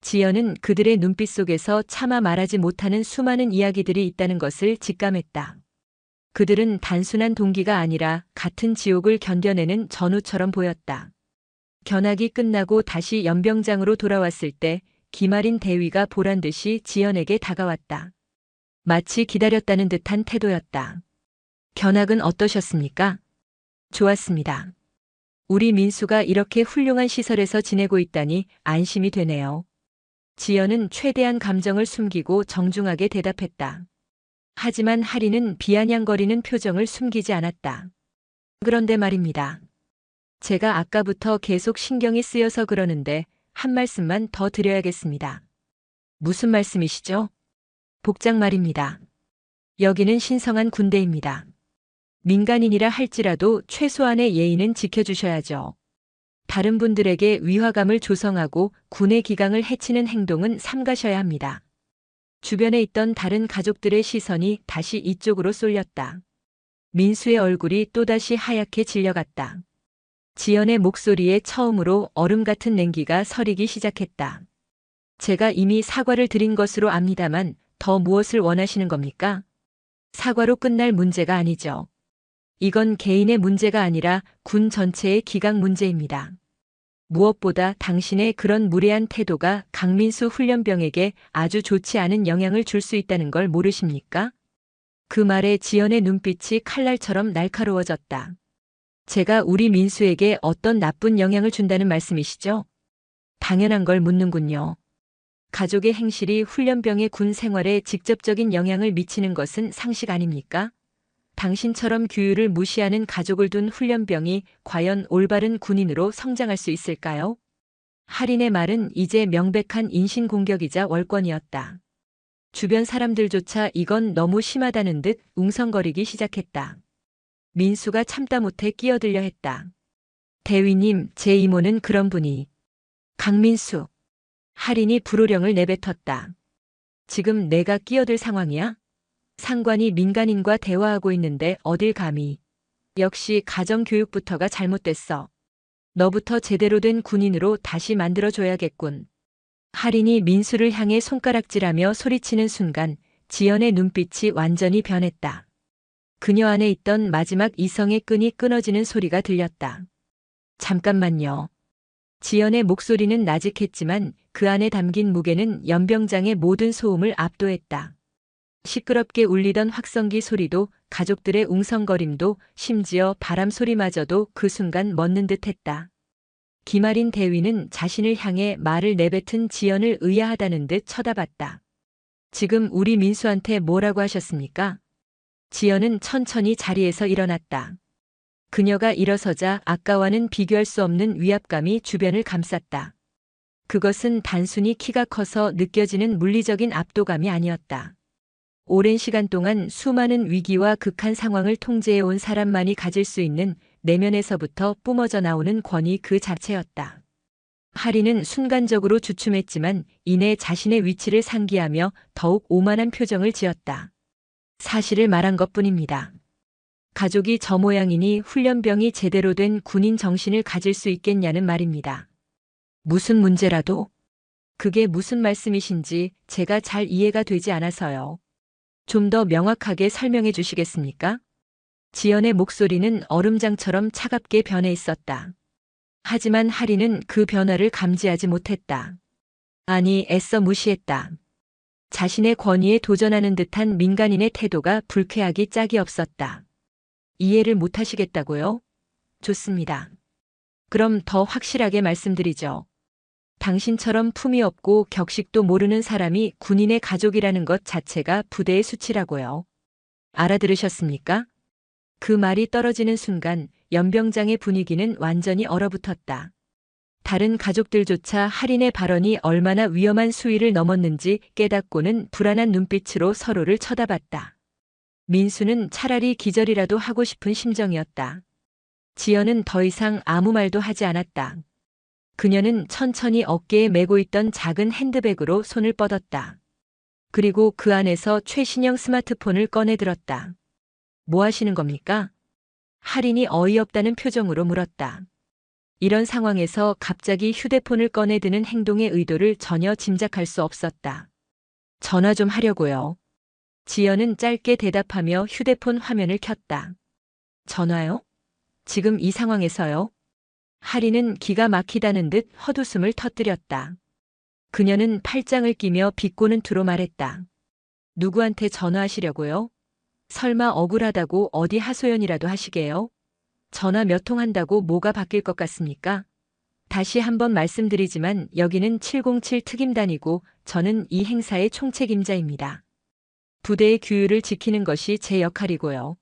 지연은 그들의 눈빛 속에서 차마 말하지 못하는 수많은 이야기들이 있다는 것을 직감했다. 그들은 단순한 동기가 아니라 같은 지옥을 견뎌내는 전우처럼 보였다. 견학이 끝나고 다시 연병장으로 돌아왔을 때 기마린 대위가 보란듯이 지연에게 다가왔다. 마치 기다렸다는 듯한 태도였다. 견학은 어떠셨습니까? 좋았습니다. 우리 민수가 이렇게 훌륭한 시설에서 지내고 있다니 안심이 되네요. 지연은 최대한 감정을 숨기고 정중하게 대답했다. 하지만 하리는 비아냥거리는 표정을 숨기지 않았다. 그런데 말입니다. 제가 아까부터 계속 신경이 쓰여서 그러는데 한 말씀만 더 드려야겠습니다. 무슨 말씀이시죠? 복장 말입니다. 여기는 신성한 군대입니다. 민간인이라 할지라도 최소한의 예의는 지켜주셔야죠. 다른 분들에게 위화감을 조성하고 군의 기강을 해치는 행동은 삼가셔야 합니다. 주변에 있던 다른 가족들의 시선이 다시 이쪽으로 쏠렸다. 민수의 얼굴이 또다시 하얗게 질려갔다. 지연의 목소리에 처음으로 얼음 같은 냉기가 서리기 시작했다. 제가 이미 사과를 드린 것으로 압니다만 더 무엇을 원하시는 겁니까? 사과로 끝날 문제가 아니죠. 이건 개인의 문제가 아니라 군 전체의 기강 문제입니다. 무엇보다 당신의 그런 무례한 태도가 강민수 훈련병에게 아주 좋지 않은 영향을 줄 수 있다는 걸 모르십니까? 그 말에 지연의 눈빛이 칼날처럼 날카로워졌다. 제가 우리 민수에게 어떤 나쁜 영향을 준다는 말씀이시죠? 당연한 걸 묻는군요. 가족의 행실이 훈련병의 군 생활에 직접적인 영향을 미치는 것은 상식 아닙니까? 당신처럼 규율을 무시하는 가족을 둔 훈련병이 과연 올바른 군인으로 성장할 수 있을까요? 할인의 말은 이제 명백한 인신공격이자 월권이었다. 주변 사람들조차 이건 너무 심하다는 듯 웅성거리기 시작했다. 민수가 참다 못해 끼어들려 했다. 대위님, 제 이모는 그런 분이. 강민수. 할인이 불호령을 내뱉었다. 지금 내가 끼어들 상황이야? 상관이 민간인과 대화하고 있는데 어딜 감히. 역시 가정교육부터가 잘못됐어. 너부터 제대로 된 군인으로 다시 만들어줘야겠군. 할인이 민수를 향해 손가락질하며 소리치는 순간 지연의 눈빛이 완전히 변했다. 그녀 안에 있던 마지막 이성의 끈이 끊어지는 소리가 들렸다. 잠깐만요. 지연의 목소리는 나직했지만 그 안에 담긴 무게는 연병장의 모든 소음을 압도했다. 시끄럽게 울리던 확성기 소리도 가족들의 웅성거림도 심지어 바람 소리마저도 그 순간 멎는 듯했다. 기마린 대위는 자신을 향해 말을 내뱉은 지연을 의아하다는 듯 쳐다봤다. 지금 우리 민수한테 뭐라고 하셨습니까? 지연은 천천히 자리에서 일어났다. 그녀가 일어서자 아까와는 비교할 수 없는 위압감이 주변을 감쌌다. 그것은 단순히 키가 커서 느껴지는 물리적인 압도감이 아니었다. 오랜 시간 동안 수많은 위기와 극한 상황을 통제해온 사람만이 가질 수 있는 내면에서부터 뿜어져 나오는 권위 그 자체였다. 하리는 순간적으로 주춤했지만 이내 자신의 위치를 상기하며 더욱 오만한 표정을 지었다. 사실을 말한 것뿐입니다. 가족이 저 모양이니 훈련병이 제대로 된 군인 정신을 가질 수 있겠냐는 말입니다. 무슨 문제라도? 그게 무슨 말씀이신지 제가 잘 이해가 되지 않아서요. 좀 더 명확하게 설명해 주시겠습니까? 지연의 목소리는 얼음장처럼 차갑게 변해 있었다. 하지만 하리는 그 변화를 감지하지 못했다. 아니, 애써 무시했다. 자신의 권위에 도전하는 듯한 민간인의 태도가 불쾌하기 짝이 없었다. 이해를 못하시겠다고요? 좋습니다. 그럼 더 확실하게 말씀드리죠. 당신처럼 품이 없고 격식도 모르는 사람이 군인의 가족이라는 것 자체가 부대의 수치라고요. 알아들으셨습니까? 그 말이 떨어지는 순간 연병장의 분위기는 완전히 얼어붙었다. 다른 가족들조차 할인의 발언이 얼마나 위험한 수위를 넘었는지 깨닫고는 불안한 눈빛으로 서로를 쳐다봤다. 민수는 차라리 기절이라도 하고 싶은 심정이었다. 지연은 더 이상 아무 말도 하지 않았다. 그녀는 천천히 어깨에 메고 있던 작은 핸드백으로 손을 뻗었다. 그리고 그 안에서 최신형 스마트폰을 꺼내 들었다. 뭐 하시는 겁니까? 할인이 어이없다는 표정으로 물었다. 이런 상황에서 갑자기 휴대폰을 꺼내 드는 행동의 의도를 전혀 짐작할 수 없었다. 전화 좀 하려고요. 지연은 짧게 대답하며 휴대폰 화면을 켰다. 전화요? 지금 이 상황에서요? 하리는 기가 막히다는 듯 헛웃음을 터뜨렸다. 그녀는 팔짱을 끼며 비꼬는 투로 말했다. 누구한테 전화하시려고요? 설마 억울하다고 어디 하소연이라도 하시게요? 전화 몇 통 한다고 뭐가 바뀔 것 같습니까? 다시 한번 말씀드리지만 여기는 707 특임단이고 저는 이 행사의 총책임자입니다. 부대의 규율을 지키는 것이 제 역할이고요.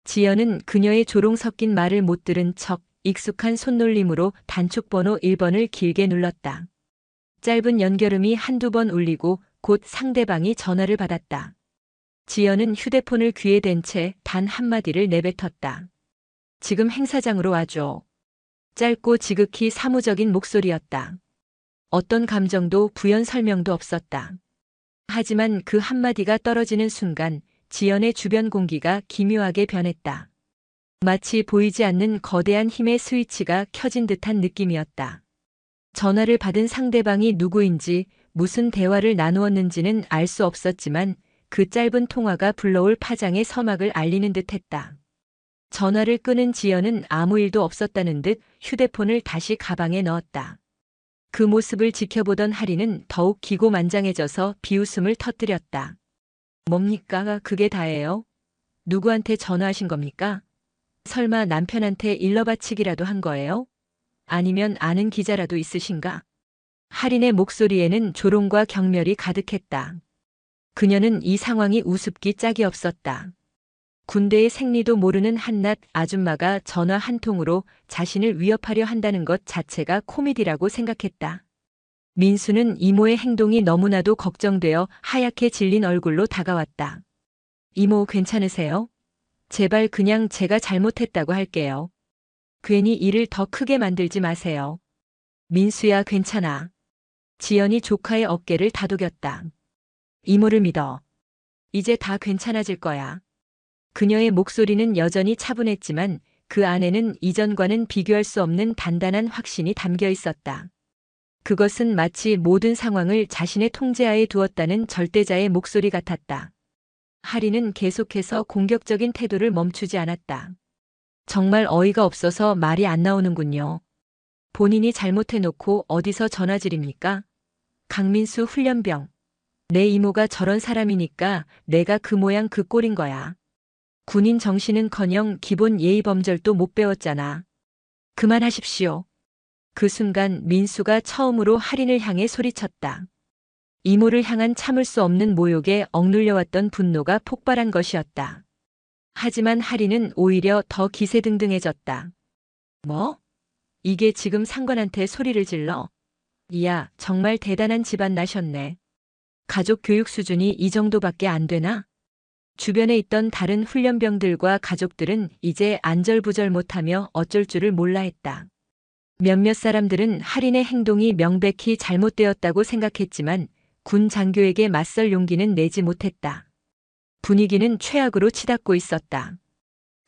지연은 그녀의 조롱 섞인 말을 못 들은 척 익숙한 손놀림으로 단축번호 1번을 길게 눌렀다. 짧은 연결음이 한두 번 울리고 곧 상대방이 전화를 받았다. 지연은 휴대폰을 귀에 댄 채 단 한마디를 내뱉었다. 지금 행사장으로 와줘. 짧고 지극히 사무적인 목소리였다. 어떤 감정도 부연 설명도 없었다. 하지만 그 한마디가 떨어지는 순간 지연의 주변 공기가 기묘하게 변했다. 마치 보이지 않는 거대한 힘의 스위치가 켜진 듯한 느낌이었다. 전화를 받은 상대방이 누구인지 무슨 대화를 나누었는지는 알 수 없었지만 그 짧은 통화가 불러올 파장의 서막을 알리는 듯했다. 전화를 끄는 지연은 아무 일도 없었다는 듯 휴대폰을 다시 가방에 넣었다. 그 모습을 지켜보던 하리는 더욱 기고만장해져서 비웃음을 터뜨렸다. 뭡니까? 그게 다예요? 누구한테 전화하신 겁니까? 설마 남편한테 일러바치기라도 한 거예요? 아니면 아는 기자라도 있으신가? 할인의 목소리에는 조롱과 경멸이 가득했다. 그녀는 이 상황이 우습기 짝이 없었다. 군대의 생리도 모르는 한낱 아줌마가 전화 한 통으로 자신을 위협하려 한다는 것 자체가 코미디라고 생각했다. 민수는 이모의 행동이 너무나도 걱정되어 하얗게 질린 얼굴로 다가왔다. 이모 괜찮으세요? 제발 그냥 제가 잘못했다고 할게요. 괜히 일을 더 크게 만들지 마세요. 민수야 괜찮아. 지연이 조카의 어깨를 다독였다. 이모를 믿어. 이제 다 괜찮아질 거야. 그녀의 목소리는 여전히 차분했지만 그 안에는 이전과는 비교할 수 없는 단단한 확신이 담겨 있었다. 그것은 마치 모든 상황을 자신의 통제하에 두었다는 절대자의 목소리 같았다. 하리는 계속해서 공격적인 태도를 멈추지 않았다. 정말 어이가 없어서 말이 안 나오는군요. 본인이 잘못해놓고 어디서 전화질입니까? 강민수 훈련병. 내 이모가 저런 사람이니까 내가 그 모양 그 꼴인 거야. 군인 정신은커녕 기본 예의범절도 못 배웠잖아. 그만하십시오. 그 순간 민수가 처음으로 할인을 향해 소리쳤다. 이모를 향한 참을 수 없는 모욕에 억눌려왔던 분노가 폭발한 것이었다. 하지만 할인은 오히려 더 기세등등해졌다. 뭐? 이게 지금 상관한테 소리를 질러? 이야, 정말 대단한 집안 나셨네. 가족 교육 수준이 이 정도밖에 안 되나? 주변에 있던 다른 훈련병들과 가족들은 이제 안절부절 못하며 어쩔 줄을 몰라 했다. 몇몇 사람들은 할인의 행동이 명백히 잘못되었다고 생각했지만 군 장교에게 맞설 용기는 내지 못했다. 분위기는 최악으로 치닫고 있었다.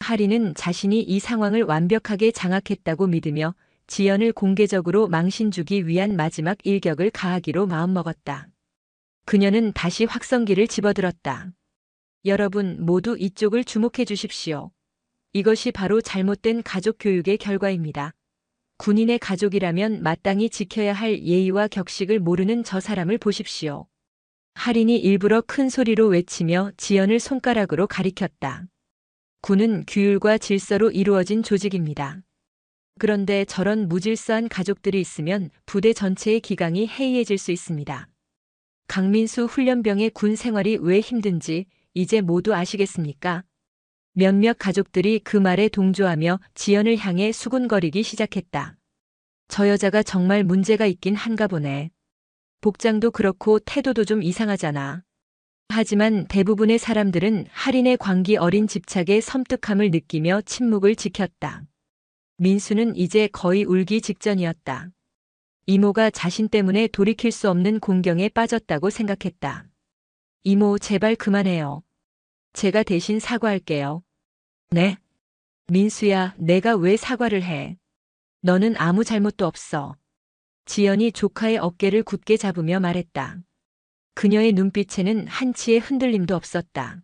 할인은 자신이 이 상황을 완벽하게 장악했다고 믿으며 지연을 공개적으로 망신주기 위한 마지막 일격을 가하기로 마음먹었다. 그녀는 다시 확성기를 집어들었다. 여러분 모두 이쪽을 주목해 주십시오. 이것이 바로 잘못된 가족 교육의 결과입니다. 군인의 가족이라면 마땅히 지켜야 할 예의와 격식을 모르는 저 사람을 보십시오. 할인이 일부러 큰 소리로 외치며 지연을 손가락으로 가리켰다. 군은 규율과 질서로 이루어진 조직입니다. 그런데 저런 무질서한 가족들이 있으면 부대 전체의 기강이 해이해질 수 있습니다. 강민수 훈련병의 군 생활이 왜 힘든지 이제 모두 아시겠습니까? 몇몇 가족들이 그 말에 동조하며 지연을 향해 수군거리기 시작했다. 저 여자가 정말 문제가 있긴 한가 보네. 복장도 그렇고 태도도 좀 이상하잖아. 하지만 대부분의 사람들은 할인의 광기 어린 집착에 섬뜩함을 느끼며 침묵을 지켰다. 민수는 이제 거의 울기 직전이었다. 이모가 자신 때문에 돌이킬 수 없는 공경에 빠졌다고 생각했다. 이모, 제발 그만해요. 제가 대신 사과할게요. 네? 민수야, 내가 왜 사과를 해? 너는 아무 잘못도 없어. 지연이 조카의 어깨를 굳게 잡으며 말했다. 그녀의 눈빛에는 한치의 흔들림도 없었다.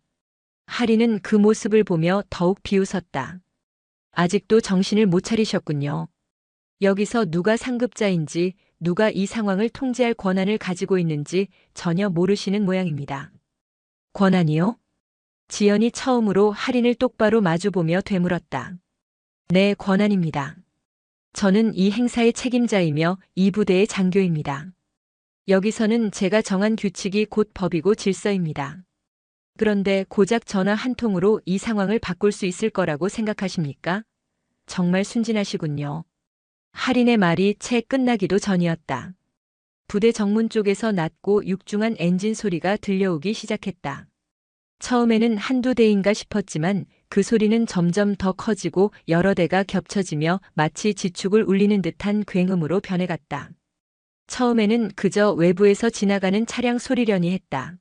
할인은 그 모습을 보며 더욱 비웃었다. 아직도 정신을 못 차리셨군요. 여기서 누가 상급자인지, 누가 이 상황을 통제할 권한을 가지고 있는지 전혀 모르시는 모양입니다. 권한이요? 지연이 처음으로 할인을 똑바로 마주보며 되물었다. 네, 권한입니다. 저는 이 행사의 책임자이며 이 부대의 장교입니다. 여기서는 제가 정한 규칙이 곧 법이고 질서입니다. 그런데 고작 전화 한 통으로 이 상황을 바꿀 수 있을 거라고 생각하십니까? 정말 순진하시군요. 할인의 말이 채 끝나기도 전이었다. 부대 정문 쪽에서 낮고 육중한 엔진 소리가 들려오기 시작했다. 처음에는 한두 대인가 싶었지만 그 소리는 점점 더 커지고 여러 대가 겹쳐지며 마치 지축을 울리는 듯한 굉음으로 변해갔다. 처음에는 그저 외부에서 지나가는 차량 소리려니 했다.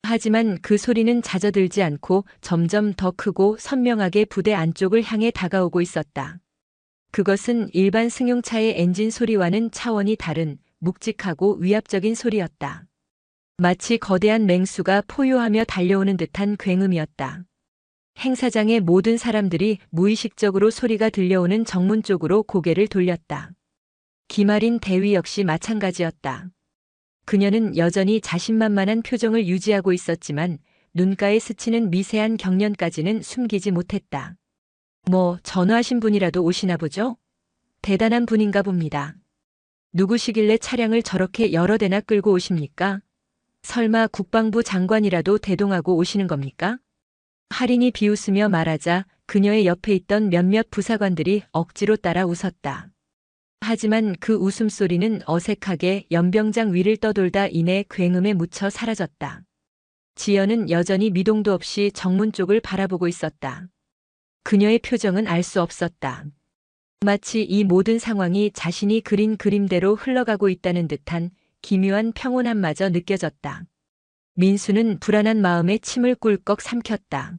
하지만 그 소리는 잦아들지 않고 점점 더 크고 선명하게 부대 안쪽을 향해 다가오고 있었다. 그것은 일반 승용차의 엔진 소리와는 차원이 다른 묵직하고 위압적인 소리였다. 마치 거대한 맹수가 포효하며 달려오는 듯한 굉음이었다. 행사장의 모든 사람들이 무의식적으로 소리가 들려오는 정문 쪽으로 고개를 돌렸다. 김아린 대위 역시 마찬가지였다. 그녀는 여전히 자신만만한 표정을 유지하고 있었지만 눈가에 스치는 미세한 경련까지는 숨기지 못했다. 뭐 전화하신 분이라도 오시나 보죠? 대단한 분인가 봅니다. 누구시길래 차량을 저렇게 여러 대나 끌고 오십니까? 설마 국방부 장관이라도 대동하고 오시는 겁니까? 할인이 비웃으며 말하자 그녀의 옆에 있던 몇몇 부사관들이 억지로 따라 웃었다. 하지만 그 웃음소리는 어색하게 연병장 위를 떠돌다 이내 굉음에 묻혀 사라졌다. 지연은 여전히 미동도 없이 정문 쪽을 바라보고 있었다. 그녀의 표정은 알 수 없었다. 마치 이 모든 상황이 자신이 그린 그림대로 흘러가고 있다는 듯한 기묘한 평온함마저 느껴졌다. 민수는 불안한 마음에 침을 꿀꺽 삼켰다.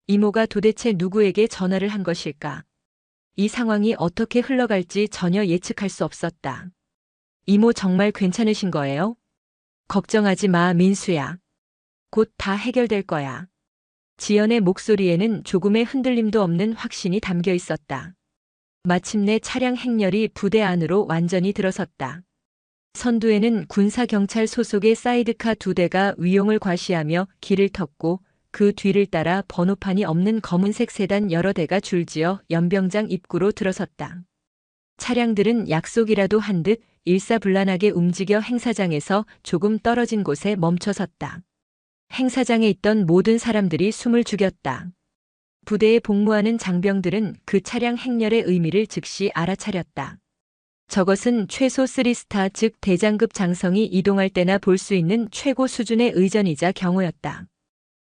이모가 도대체 누구에게 전화를 한 것일까? 이 상황이 어떻게 흘러갈지 전혀 예측할 수 없었다. 이모 정말 괜찮으신 거예요? 걱정하지 마, 민수야. 곧 다 해결될 거야. 지연의 목소리에는 조금의 흔들림도 없는 확신이 담겨 있었다. 마침내 차량 행렬이 부대 안으로 완전히 들어섰다. 선두에는 군사경찰 소속의 사이드카 2대가 위용을 과시하며 길을 텄고 그 뒤를 따라 번호판이 없는 검은색 세단 여러 대가 줄지어 연병장 입구로 들어섰다. 차량들은 약속이라도 한 듯 일사불란하게 움직여 행사장에서 조금 떨어진 곳에 멈춰섰다. 행사장에 있던 모든 사람들이 숨을 죽였다. 부대에 복무하는 장병들은 그 차량 행렬의 의미를 즉시 알아차렸다. 저것은 최소 3스타 즉 대장급 장성이 이동할 때나 볼 수 있는 최고 수준의 의전이자 경호였다.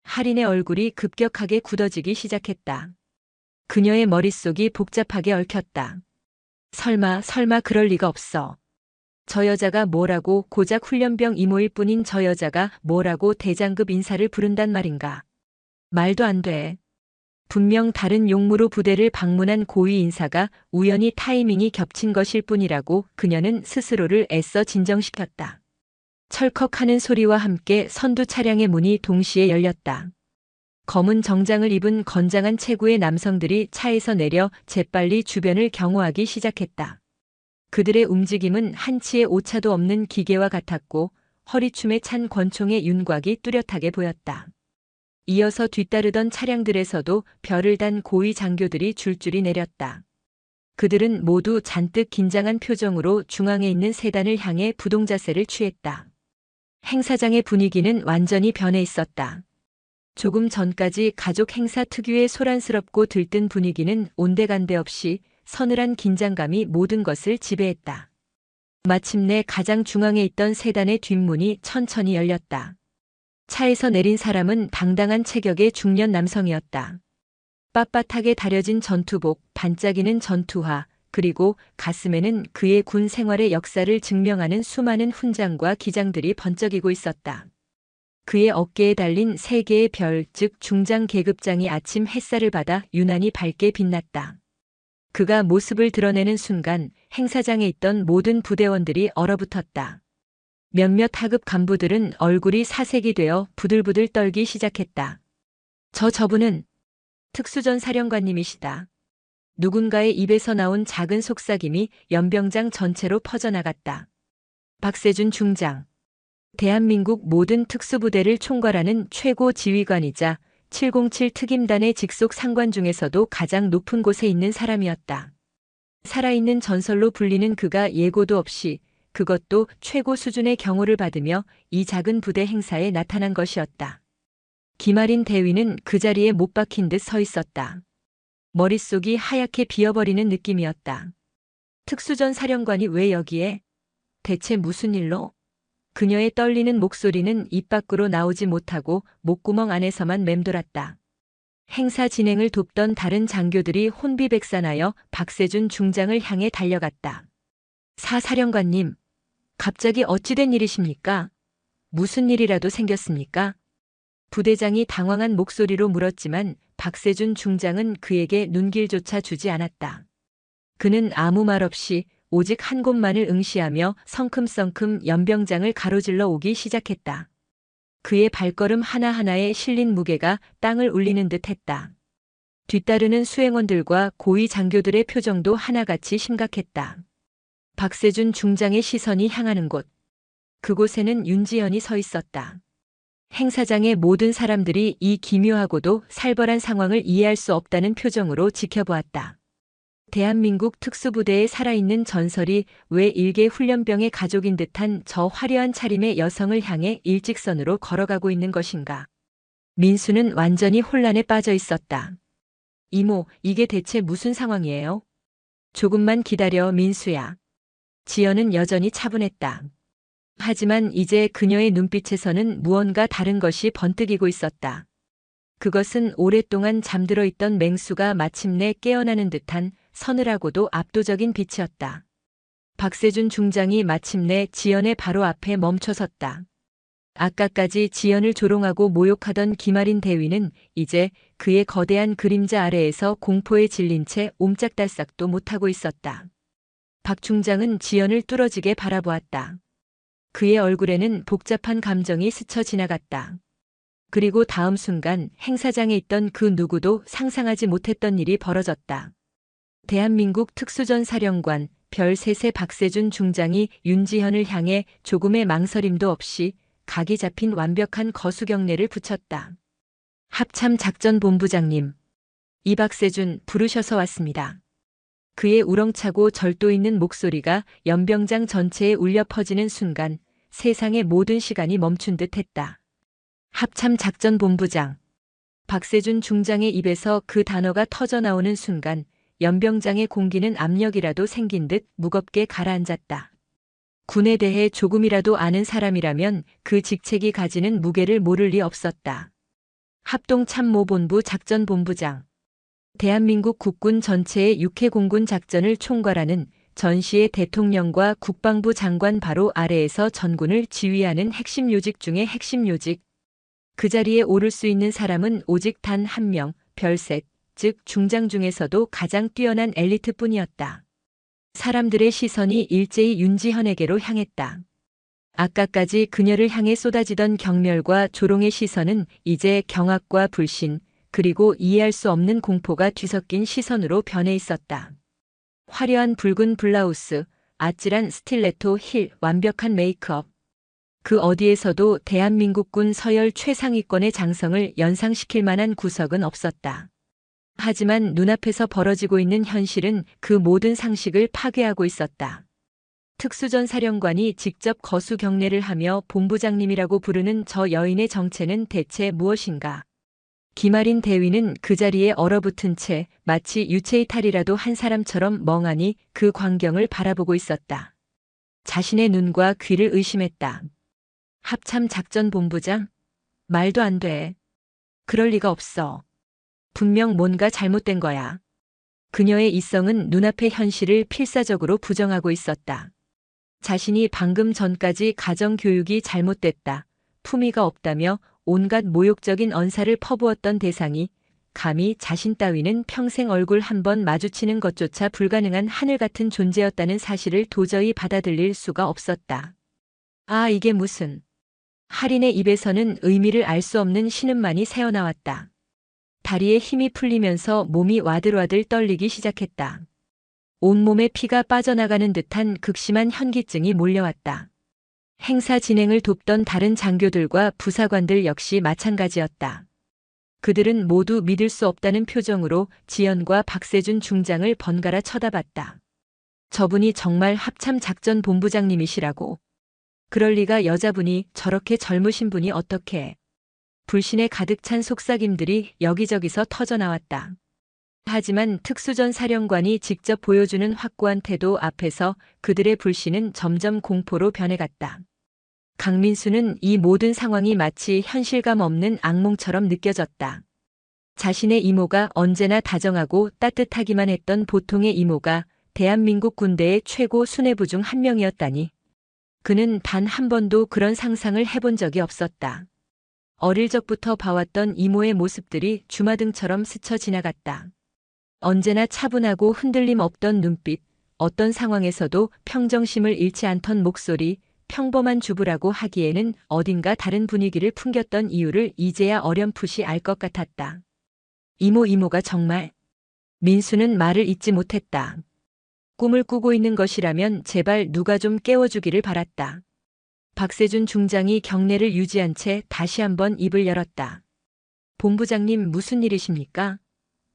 할인의 얼굴이 급격하게 굳어지기 시작했다. 그녀의 머릿속이 복잡하게 얽혔다. 설마 그럴 리가 없어. 저 여자가 뭐라고 고작 훈련병 이모일 뿐인 저 여자가 뭐라고 대장급 인사를 부른단 말인가. 말도 안 돼. 분명 다른 용무로 부대를 방문한 고위 인사가 우연히 타이밍이 겹친 것일 뿐이라고 그녀는 스스로를 애써 진정시켰다. 철컥하는 소리와 함께 선두 차량의 문이 동시에 열렸다. 검은 정장을 입은 건장한 체구의 남성들이 차에서 내려 재빨리 주변을 경호하기 시작했다. 그들의 움직임은 한치의 오차도 없는 기계와 같았고 허리춤에 찬 권총의 윤곽이 뚜렷하게 보였다. 이어서 뒤따르던 차량들에서도 별을 단 고위 장교들이 줄줄이 내렸다. 그들은 모두 잔뜩 긴장한 표정으로 중앙에 있는 세단을 향해 부동자세를 취했다. 행사장의 분위기는 완전히 변해 있었다. 조금 전까지 가족 행사 특유의 소란스럽고 들뜬 분위기는 온데간데 없이 서늘한 긴장감이 모든 것을 지배했다. 마침내 가장 중앙에 있던 세단의 뒷문이 천천히 열렸다. 차에서 내린 사람은 당당한 체격의 중년 남성이었다. 빳빳하게 다려진 전투복, 반짝이는 전투화, 그리고 가슴에는 그의 군 생활의 역사를 증명하는 수많은 훈장과 기장들이 번쩍이고 있었다. 그의 어깨에 달린 3개의 별, 즉 중장 계급장이 아침 햇살을 받아 유난히 밝게 빛났다. 그가 모습을 드러내는 순간 행사장에 있던 모든 부대원들이 얼어붙었다. 몇몇 하급 간부들은 얼굴이 사색이 되어 부들부들 떨기 시작했다. 저분은 특수전 사령관님이시다. 누군가의 입에서 나온 작은 속삭임이 연병장 전체로 퍼져나갔다. 박세준 중장. 대한민국 모든 특수부대를 총괄하는 최고 지휘관이자 707 특임단의 직속 상관 중에서도 가장 높은 곳에 있는 사람이었다. 살아있는 전설로 불리는 그가 예고도 없이 그것도 최고 수준의 경호를 받으며 이 작은 부대 행사에 나타난 것이었다. 김아린 대위는 그 자리에 못 박힌 듯 서 있었다. 머릿속이 하얗게 비어버리는 느낌이었다. 특수전 사령관이 왜 여기에? 대체 무슨 일로? 그녀의 떨리는 목소리는 입 밖으로 나오지 못하고 목구멍 안에서만 맴돌았다. 행사 진행을 돕던 다른 장교들이 혼비백산하여 박세준 중장을 향해 달려갔다. 사령관님, 갑자기 어찌된 일이십니까? 무슨 일이라도 생겼습니까? 부대장이 당황한 목소리로 물었지만 박세준 중장은 그에게 눈길조차 주지 않았다. 그는 아무 말 없이 오직 한 곳만을 응시하며 성큼성큼 연병장을 가로질러 오기 시작했다. 그의 발걸음 하나하나에 실린 무게가 땅을 울리는 듯 했다. 뒤따르는 수행원들과 고위 장교들의 표정도 하나같이 심각했다. 박세준 중장의 시선이 향하는 곳. 그곳에는 윤지연이 서 있었다. 행사장의 모든 사람들이 이 기묘하고도 살벌한 상황을 이해할 수 없다는 표정으로 지켜보았다. 대한민국 특수부대에 살아있는 전설이 왜 일개 훈련병의 가족인 듯한 저 화려한 차림의 여성을 향해 일직선으로 걸어가고 있는 것인가. 민수는 완전히 혼란에 빠져 있었다. 이모, 이게 대체 무슨 상황이에요? 조금만 기다려, 민수야. 지연은 여전히 차분했다. 하지만 이제 그녀의 눈빛에서는 무언가 다른 것이 번뜩이고 있었다. 그것은 오랫동안 잠들어 있던 맹수가 마침내 깨어나는 듯한 서늘하고도 압도적인 빛이었다. 박세준 중장이 마침내 지연의 바로 앞에 멈춰섰다. 아까까지 지연을 조롱하고 모욕하던 김아린 대위는 이제 그의 거대한 그림자 아래에서 공포에 질린 채 옴짝달싹도 못하고 있었다. 박 중장은 지연을 뚫어지게 바라보았다. 그의 얼굴에는 복잡한 감정이 스쳐 지나갔다. 그리고 다음 순간 행사장에 있던 그 누구도 상상하지 못했던 일이 벌어졌다. 대한민국 특수전사령관 별셋의 박세준 중장이 윤지현을 향해 조금의 망설임도 없이 각이 잡힌 완벽한 거수경례를 붙였다. 합참작전본부장님, 이 박세준 부르셔서 왔습니다. 그의 우렁차고 절도 있는 목소리가 연병장 전체에 울려 퍼지는 순간 세상의 모든 시간이 멈춘 듯 했다. 합참작전본부장. 박세준 중장의 입에서 그 단어가 터져 나오는 순간 연병장의 공기는 압력이라도 생긴 듯 무겁게 가라앉았다. 군에 대해 조금이라도 아는 사람이라면 그 직책이 가지는 무게를 모를 리 없었다. 합동참모본부 작전본부장. 대한민국 국군 전체의 육해공군 작전을 총괄하는 전시의 대통령과 국방부 장관 바로 아래에서 전군을 지휘하는 핵심 요직 중의 핵심 요직. 그 자리에 오를 수 있는 사람은 오직 단 한 명, 별셋, 즉 중장 중에서도 가장 뛰어난 엘리트뿐이었다. 사람들의 시선이 일제히 윤지현에게로 향했다. 아까까지 그녀를 향해 쏟아지던 경멸과 조롱의 시선은 이제 경악과 불신, 그리고 이해할 수 없는 공포가 뒤섞인 시선으로 변해 있었다. 화려한 붉은 블라우스, 아찔한 스틸레토 힐, 완벽한 메이크업. 그 어디에서도 대한민국군 서열 최상위권의 장성을 연상시킬 만한 구석은 없었다. 하지만 눈앞에서 벌어지고 있는 현실은 그 모든 상식을 파괴하고 있었다. 특수전사령관이 직접 거수 경례를 하며 본부장님이라고 부르는 저 여인의 정체는 대체 무엇인가? 김아린 대위는 그 자리에 얼어붙은 채 마치 유체이탈이라도 한 사람처럼 멍하니 그 광경을 바라보고 있었다. 자신의 눈과 귀를 의심했다. 합참작전본부장? 말도 안 돼. 그럴 리가 없어. 분명 뭔가 잘못된 거야. 그녀의 이성은 눈앞의 현실을 필사적으로 부정하고 있었다. 자신이 방금 전까지 가정교육이 잘못됐다. 품위가 없다며 온갖 모욕적인 언사를 퍼부었던 대상이 감히 자신 따위는 평생 얼굴 한 번 마주치는 것조차 불가능한 하늘 같은 존재였다는 사실을 도저히 받아들일 수가 없었다. 아, 이게 무슨. 할인의 입에서는 의미를 알 수 없는 신음만이 새어나왔다. 다리에 힘이 풀리면서 몸이 와들와들 떨리기 시작했다. 온몸에 피가 빠져나가는 듯한 극심한 현기증이 몰려왔다. 행사 진행을 돕던 다른 장교들과 부사관들 역시 마찬가지였다. 그들은 모두 믿을 수 없다는 표정으로 지연과 박세준 중장을 번갈아 쳐다봤다. 저분이 정말 합참작전본부장님이시라고. 그럴 리가. 여자분이 저렇게 젊으신 분이 어떻게. 불신에 가득 찬 속삭임들이 여기저기서 터져나왔다. 하지만 특수전사령관이 직접 보여주는 확고한 태도 앞에서 그들의 불신은 점점 공포로 변해갔다. 강민수는 이 모든 상황이 마치 현실감 없는 악몽처럼 느껴졌다. 자신의 이모가 언제나 다정하고 따뜻하기만 했던 보통의 이모가 대한민국 군대의 최고 수뇌부 중 한 명이었다니. 그는 단 한 번도 그런 상상을 해본 적이 없었다. 어릴 적부터 봐왔던 이모의 모습들이 주마등처럼 스쳐 지나갔다. 언제나 차분하고 흔들림 없던 눈빛, 어떤 상황에서도 평정심을 잃지 않던 목소리, 평범한 주부라고 하기에는 어딘가 다른 분위기를 풍겼던 이유를 이제야 어렴풋이 알 것 같았다. 이모가 정말. 민수는 말을 잇지 못했다. 꿈을 꾸고 있는 것이라면 제발 누가 좀 깨워주기를 바랐다. 박세준 중장이 경례를 유지한 채 다시 한번 입을 열었다. 본부장님, 무슨 일이십니까?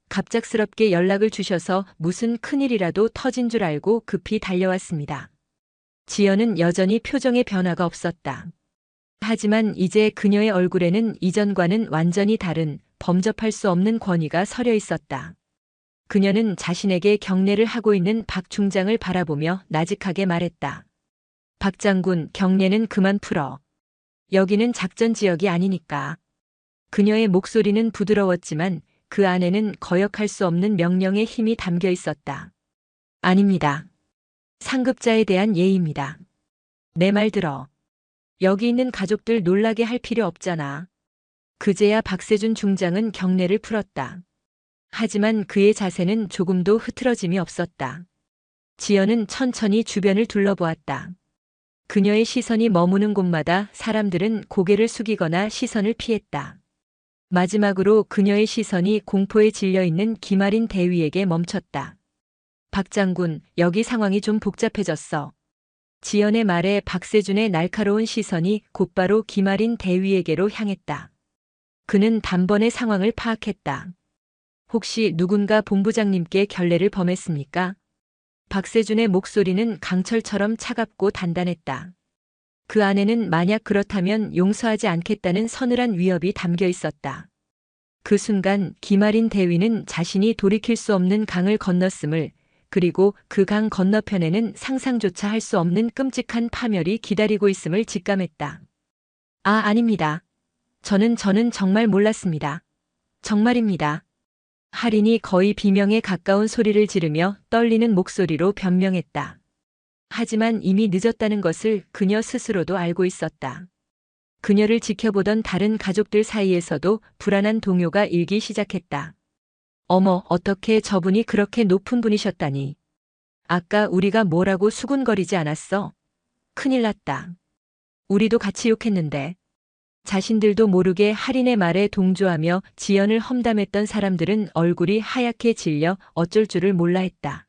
갑작스럽게 연락을 주셔서 무슨 큰일이라도 터진 줄 알고 급히 달려왔습니다. 지연은 여전히 표정에 변화가 없었다. 하지만 이제 그녀의 얼굴에는 이전과는 완전히 다른 범접할 수 없는 권위가 서려 있었다. 그녀는 자신에게 경례를 하고 있는 박 중장을 바라보며 나직하게 말했다. 박 장군, 경례는 그만 풀어. 여기는 작전 지역이 아니니까. 그녀의 목소리는 부드러웠지만 그 안에는 거역할 수 없는 명령의 힘이 담겨 있었다. 아닙니다. 상급자에 대한 예의입니다. 내 말 들어. 여기 있는 가족들 놀라게 할 필요 없잖아. 그제야 박세준 중장은 경례를 풀었다. 하지만 그의 자세는 조금도 흐트러짐이 없었다. 지연은 천천히 주변을 둘러보았다. 그녀의 시선이 머무는 곳마다 사람들은 고개를 숙이거나 시선을 피했다. 마지막으로 그녀의 시선이 공포에 질려 있는 김아린 대위에게 멈췄다. 박 장군, 여기 상황이 좀 복잡해졌어. 지연의 말에 박세준의 날카로운 시선이 곧바로 김아린 대위에게로 향했다. 그는 단번에 상황을 파악했다. 혹시 누군가 본부장님께 결례를 범했습니까? 박세준의 목소리는 강철처럼 차갑고 단단했다. 그 안에는 만약 그렇다면 용서하지 않겠다는 서늘한 위협이 담겨 있었다. 그 순간 김아린 대위는 자신이 돌이킬 수 없는 강을 건넜음을, 그리고 그 강 건너편에는 상상조차 할 수 없는 끔찍한 파멸이 기다리고 있음을 직감했다. 아닙니다. 저는 정말 몰랐습니다. 정말입니다. 할인이 거의 비명에 가까운 소리를 지르며 떨리는 목소리로 변명했다. 하지만 이미 늦었다는 것을 그녀 스스로도 알고 있었다. 그녀를 지켜보던 다른 가족들 사이에서도 불안한 동요가 일기 시작했다. 어머, 어떻게 저분이 그렇게 높은 분이셨다니. 아까 우리가 뭐라고 수군거리지 않았어? 큰일 났다. 우리도 같이 욕했는데. 자신들도 모르게 할인의 말에 동조하며 지연을 험담했던 사람들은 얼굴이 하얗게 질려 어쩔 줄을 몰라 했다.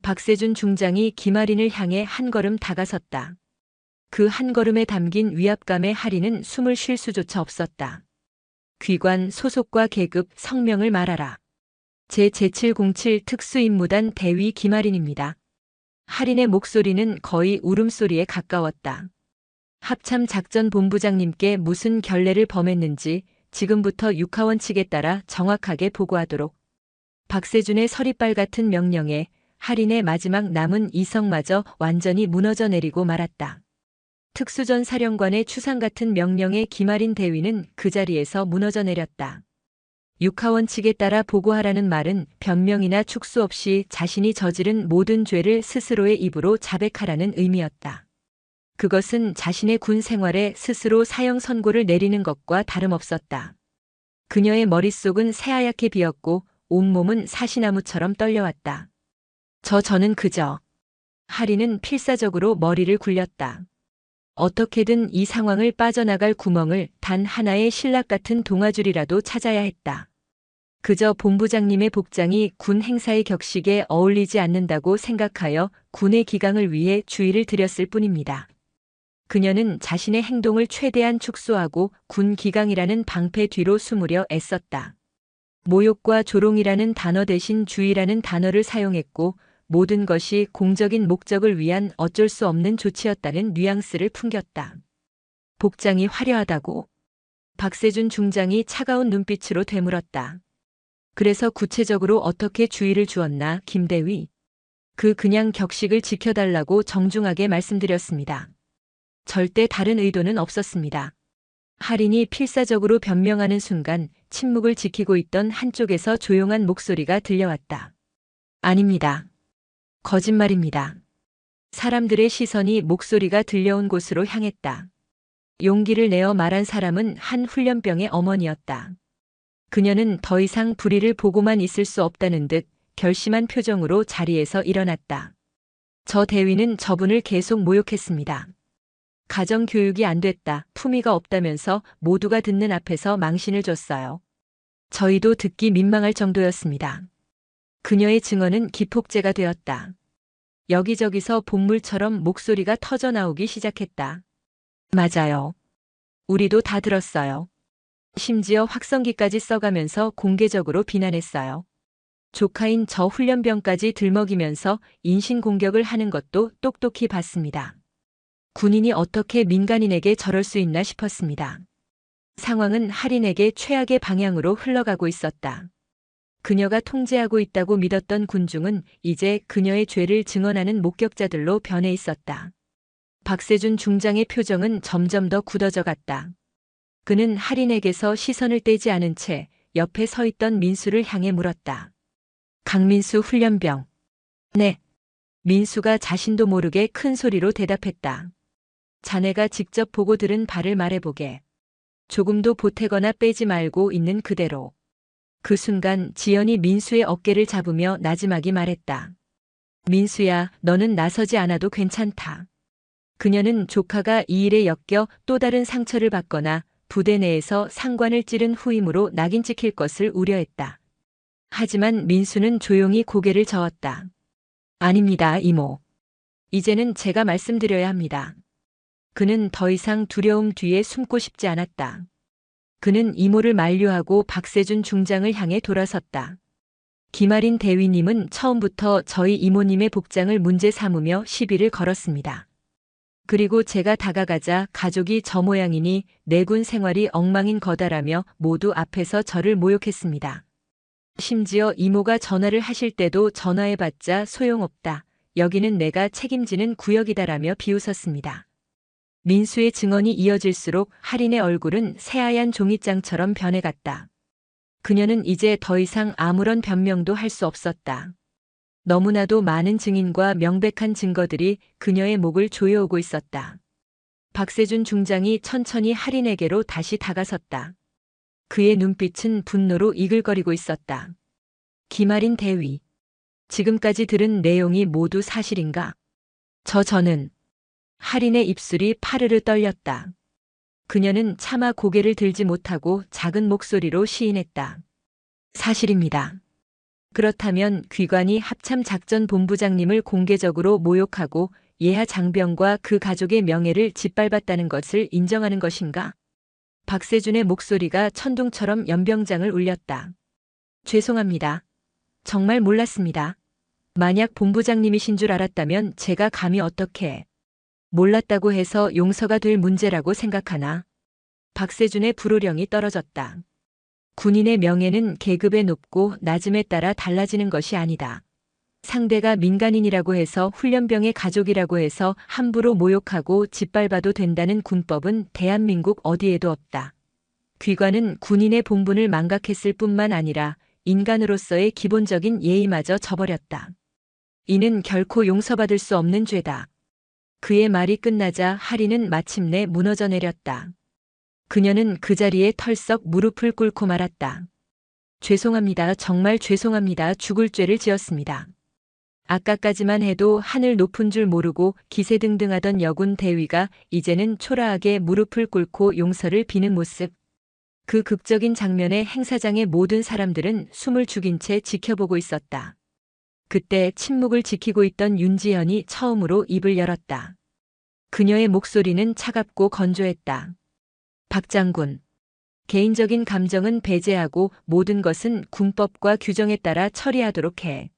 박세준 중장이 김아린을 향해 한 걸음 다가섰다. 그 한 걸음에 담긴 위압감에 할인은 숨을 쉴 수조차 없었다. 귀관, 소속과 계급, 성명을 말하라. 제707 특수임무단 대위 김아린입니다. 할인의 목소리는 거의 울음소리에 가까웠다. 합참작전본부장님께 무슨 결례를 범했는지 지금부터 육하원 측에 따라 정확하게 보고하도록. 박세준의 서리빨 같은 명령에 할인의 마지막 남은 이성마저 완전히 무너져 내리고 말았다. 특수전 사령관의 추상 같은 명령에 김아린 대위는 그 자리에서 무너져 내렸다. 육하원 측에 따라 보고하라는 말은 변명이나 축소 없이 자신이 저지른 모든 죄를 스스로의 입으로 자백하라는 의미였다. 그것은 자신의 군 생활에 스스로 사형 선고를 내리는 것과 다름없었다. 그녀의 머릿속은 새하얗게 비었고 온몸은 사시나무처럼 떨려왔다. 저는 그저. 할인은 필사적으로 머리를 굴렸다. 어떻게든 이 상황을 빠져나갈 구멍을 단 하나의 신락 같은 동아줄이라도 찾아야 했다. 그저 본부장님의 복장이 군 행사의 격식에 어울리지 않는다고 생각하여 군의 기강을 위해 주의를 드렸을 뿐입니다. 그녀는 자신의 행동을 최대한 축소하고 군 기강이라는 방패 뒤로 숨으려 애썼다. 모욕과 조롱이라는 단어 대신 주의라는 단어를 사용했고 모든 것이 공적인 목적을 위한 어쩔 수 없는 조치였다는 뉘앙스를 풍겼다. 복장이 화려하다고. 박세준 중장이 차가운 눈빛으로 되물었다. 그래서 구체적으로 어떻게 주의를 주었나, 김대위? 그냥 격식을 지켜달라고 정중하게 말씀드렸습니다. 절대 다른 의도는 없었습니다. 할인이 필사적으로 변명하는 순간 침묵을 지키고 있던 한쪽에서 조용한 목소리가 들려왔다. 아닙니다. 거짓말입니다. 사람들의 시선이 목소리가 들려온 곳으로 향했다. 용기를 내어 말한 사람은 한 훈련병의 어머니였다. 그녀는 더 이상 불의를 보고만 있을 수 없다는 듯 결심한 표정으로 자리에서 일어났다. 저 대위는 저분을 계속 모욕했습니다. 가정교육이 안 됐다, 품위가 없다면서 모두가 듣는 앞에서 망신을 줬어요. 저희도 듣기 민망할 정도였습니다. 그녀의 증언은 기폭제가 되었다. 여기저기서 본물처럼 목소리가 터져나오기 시작했다. 맞아요. 우리도 다 들었어요. 심지어 확성기까지 써가면서 공개적으로 비난했어요. 조카인 저 훈련병까지 들먹이면서 인신공격을 하는 것도 똑똑히 봤습니다. 군인이 어떻게 민간인에게 저럴 수 있나 싶었습니다. 상황은 할인에게 최악의 방향으로 흘러가고 있었다. 그녀가 통제하고 있다고 믿었던 군중은 이제 그녀의 죄를 증언하는 목격자들로 변해 있었다. 박세준 중장의 표정은 점점 더 굳어져 갔다. 그는 할인에게서 시선을 떼지 않은 채 옆에 서 있던 민수를 향해 물었다. 강민수 훈련병. 네. 민수가 자신도 모르게 큰 소리로 대답했다. 자네가 직접 보고 들은 바를 말해보게. 조금도 보태거나 빼지 말고 있는 그대로. 그 순간 지연이 민수의 어깨를 잡으며 나지막이 말했다. 민수야, 너는 나서지 않아도 괜찮다. 그녀는 조카가 이 일에 엮여 또 다른 상처를 받거나 부대 내에서 상관을 찌른 후임으로 낙인 찍힐 것을 우려했다. 하지만 민수는 조용히 고개를 저었다. 아닙니다, 이모. 이제는 제가 말씀드려야 합니다. 그는 더 이상 두려움 뒤에 숨고 싶지 않았다. 그는 이모를 만류하고 박세준 중장을 향해 돌아섰다. 김아린 대위님은 처음부터 저희 이모님의 복장을 문제 삼으며 시비를 걸었습니다. 그리고 제가 다가가자 가족이 저 모양이니 내군 생활이 엉망인 거다라며 모두 앞에서 저를 모욕했습니다. 심지어 이모가 전화를 하실 때도 전화해봤자 소용없다. 여기는 내가 책임지는 구역이다라며 비웃었습니다. 민수의 증언이 이어질수록 할인의 얼굴은 새하얀 종이장처럼 변해갔다. 그녀는 이제 더 이상 아무런 변명도 할 수 없었다. 너무나도 많은 증인과 명백한 증거들이 그녀의 목을 조여오고 있었다. 박세준 중장이 천천히 할인에게로 다시 다가섰다. 그의 눈빛은 분노로 이글거리고 있었다. 김아린 대위. 지금까지 들은 내용이 모두 사실인가? 저는 할인의 입술이 파르르 떨렸다. 그녀는 차마 고개를 들지 못하고 작은 목소리로 시인했다. 사실입니다. 그렇다면 귀관이 합참작전본부장님을 공개적으로 모욕하고 예하 장병과 그 가족의 명예를 짓밟았다는 것을 인정하는 것인가? 박세준의 목소리가 천둥처럼 연병장을 울렸다. 죄송합니다. 정말 몰랐습니다. 만약 본부장님이신 줄 알았다면 제가 감히 어떻게 몰랐다고 해서 용서가 될 문제라고 생각하나? 박세준의 불호령이 떨어졌다. 군인의 명예는 계급의 높고 낮음에 따라 달라지는 것이 아니다. 상대가 민간인이라고 해서 훈련병의 가족이라고 해서 함부로 모욕하고 짓밟아도 된다는 군법은 대한민국 어디에도 없다. 귀관은 군인의 본분을 망각했을 뿐만 아니라 인간으로서의 기본적인 예의마저 저버렸다. 이는 결코 용서받을 수 없는 죄다. 그의 말이 끝나자 할인은 마침내 무너져 내렸다. 그녀는 그 자리에 털썩 무릎을 꿇고 말았다. 죄송합니다. 정말 죄송합니다. 죽을 죄를 지었습니다. 아까까지만 해도 하늘 높은 줄 모르고 기세등등하던 여군 대위가 이제는 초라하게 무릎을 꿇고 용서를 비는 모습. 그 극적인 장면에 행사장의 모든 사람들은 숨을 죽인 채 지켜보고 있었다. 그때 침묵을 지키고 있던 윤지현이 처음으로 입을 열었다. 그녀의 목소리는 차갑고 건조했다. 박 장군. 개인적인 감정은 배제하고 모든 것은 군법과 규정에 따라 처리하도록 해.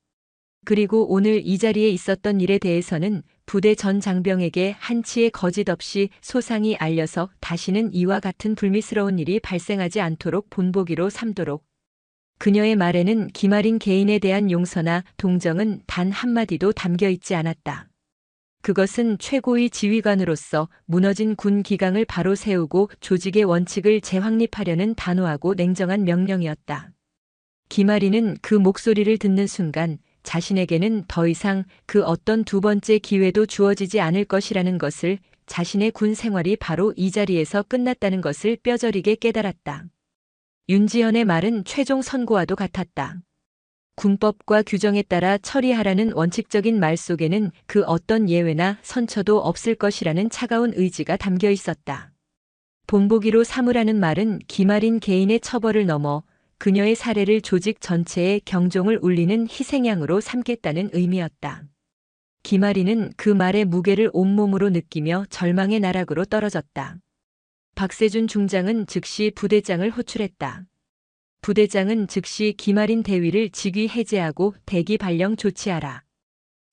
그리고 오늘 이 자리에 있었던 일에 대해서는 부대 전 장병에게 한치의 거짓 없이 소상히 알려서 다시는 이와 같은 불미스러운 일이 발생하지 않도록 본보기로 삼도록. 그녀의 말에는 김아린 개인에 대한 용서나 동정은 단 한마디도 담겨 있지 않았다. 그것은 최고의 지휘관으로서 무너진 군 기강을 바로 세우고 조직의 원칙을 재확립하려는 단호하고 냉정한 명령이었다. 김아린은 그 목소리를 듣는 순간 자신에게는 더 이상 그 어떤 두 번째 기회도 주어지지 않을 것이라는 것을, 자신의 군 생활이 바로 이 자리에서 끝났다는 것을 뼈저리게 깨달았다. 윤지현의 말은 최종 선고와도 같았다. 군법과 규정에 따라 처리하라는 원칙적인 말 속에는 그 어떤 예외나 선처도 없을 것이라는 차가운 의지가 담겨 있었다. 본보기로 삼으라는 말은 김아린 개인의 처벌을 넘어 그녀의 사례를 조직 전체의 경종을 울리는 희생양으로 삼겠다는 의미였다. 김아린은 그 말의 무게를 온몸으로 느끼며 절망의 나락으로 떨어졌다. 박세준 중장은 즉시 부대장을 호출했다. 부대장은 즉시 김아린 대위를 직위 해제하고 대기 발령 조치하라.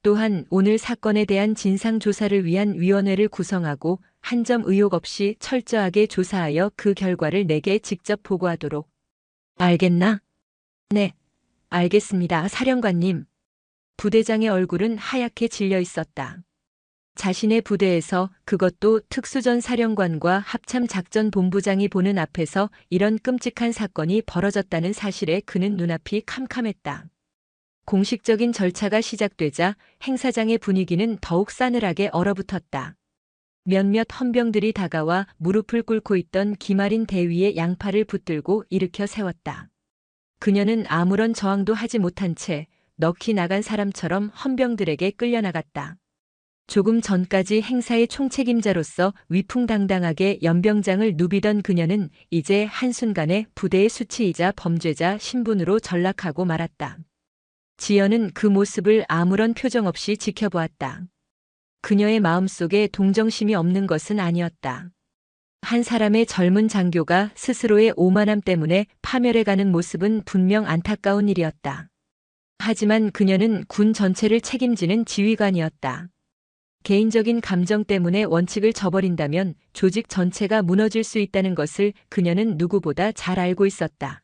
또한 오늘 사건에 대한 진상조사를 위한 위원회를 구성하고 한 점 의혹 없이 철저하게 조사하여 그 결과를 내게 직접 보고하도록. 알겠나? 네, 알겠습니다, 사령관님. 부대장의 얼굴은 하얗게 질려 있었다. 자신의 부대에서, 그것도 특수전 사령관과 합참작전본부장이 보는 앞에서 이런 끔찍한 사건이 벌어졌다는 사실에 그는 눈앞이 캄캄했다. 공식적인 절차가 시작되자 행사장의 분위기는 더욱 싸늘하게 얼어붙었다. 몇몇 헌병들이 다가와 무릎을 꿇고 있던 김아린 대위의 양팔을 붙들고 일으켜 세웠다. 그녀는 아무런 저항도 하지 못한 채 넋이 나간 사람처럼 헌병들에게 끌려나갔다. 조금 전까지 행사의 총책임자로서 위풍당당하게 연병장을 누비던 그녀는 이제 한순간에 부대의 수치이자 범죄자 신분으로 전락하고 말았다. 지연은 그 모습을 아무런 표정 없이 지켜보았다. 그녀의 마음속에 동정심이 없는 것은 아니었다. 한 사람의 젊은 장교가 스스로의 오만함 때문에 파멸해가는 모습은 분명 안타까운 일이었다. 하지만 그녀는 군 전체를 책임지는 지휘관이었다. 개인적인 감정 때문에 원칙을 저버린다면 조직 전체가 무너질 수 있다는 것을 그녀는 누구보다 잘 알고 있었다.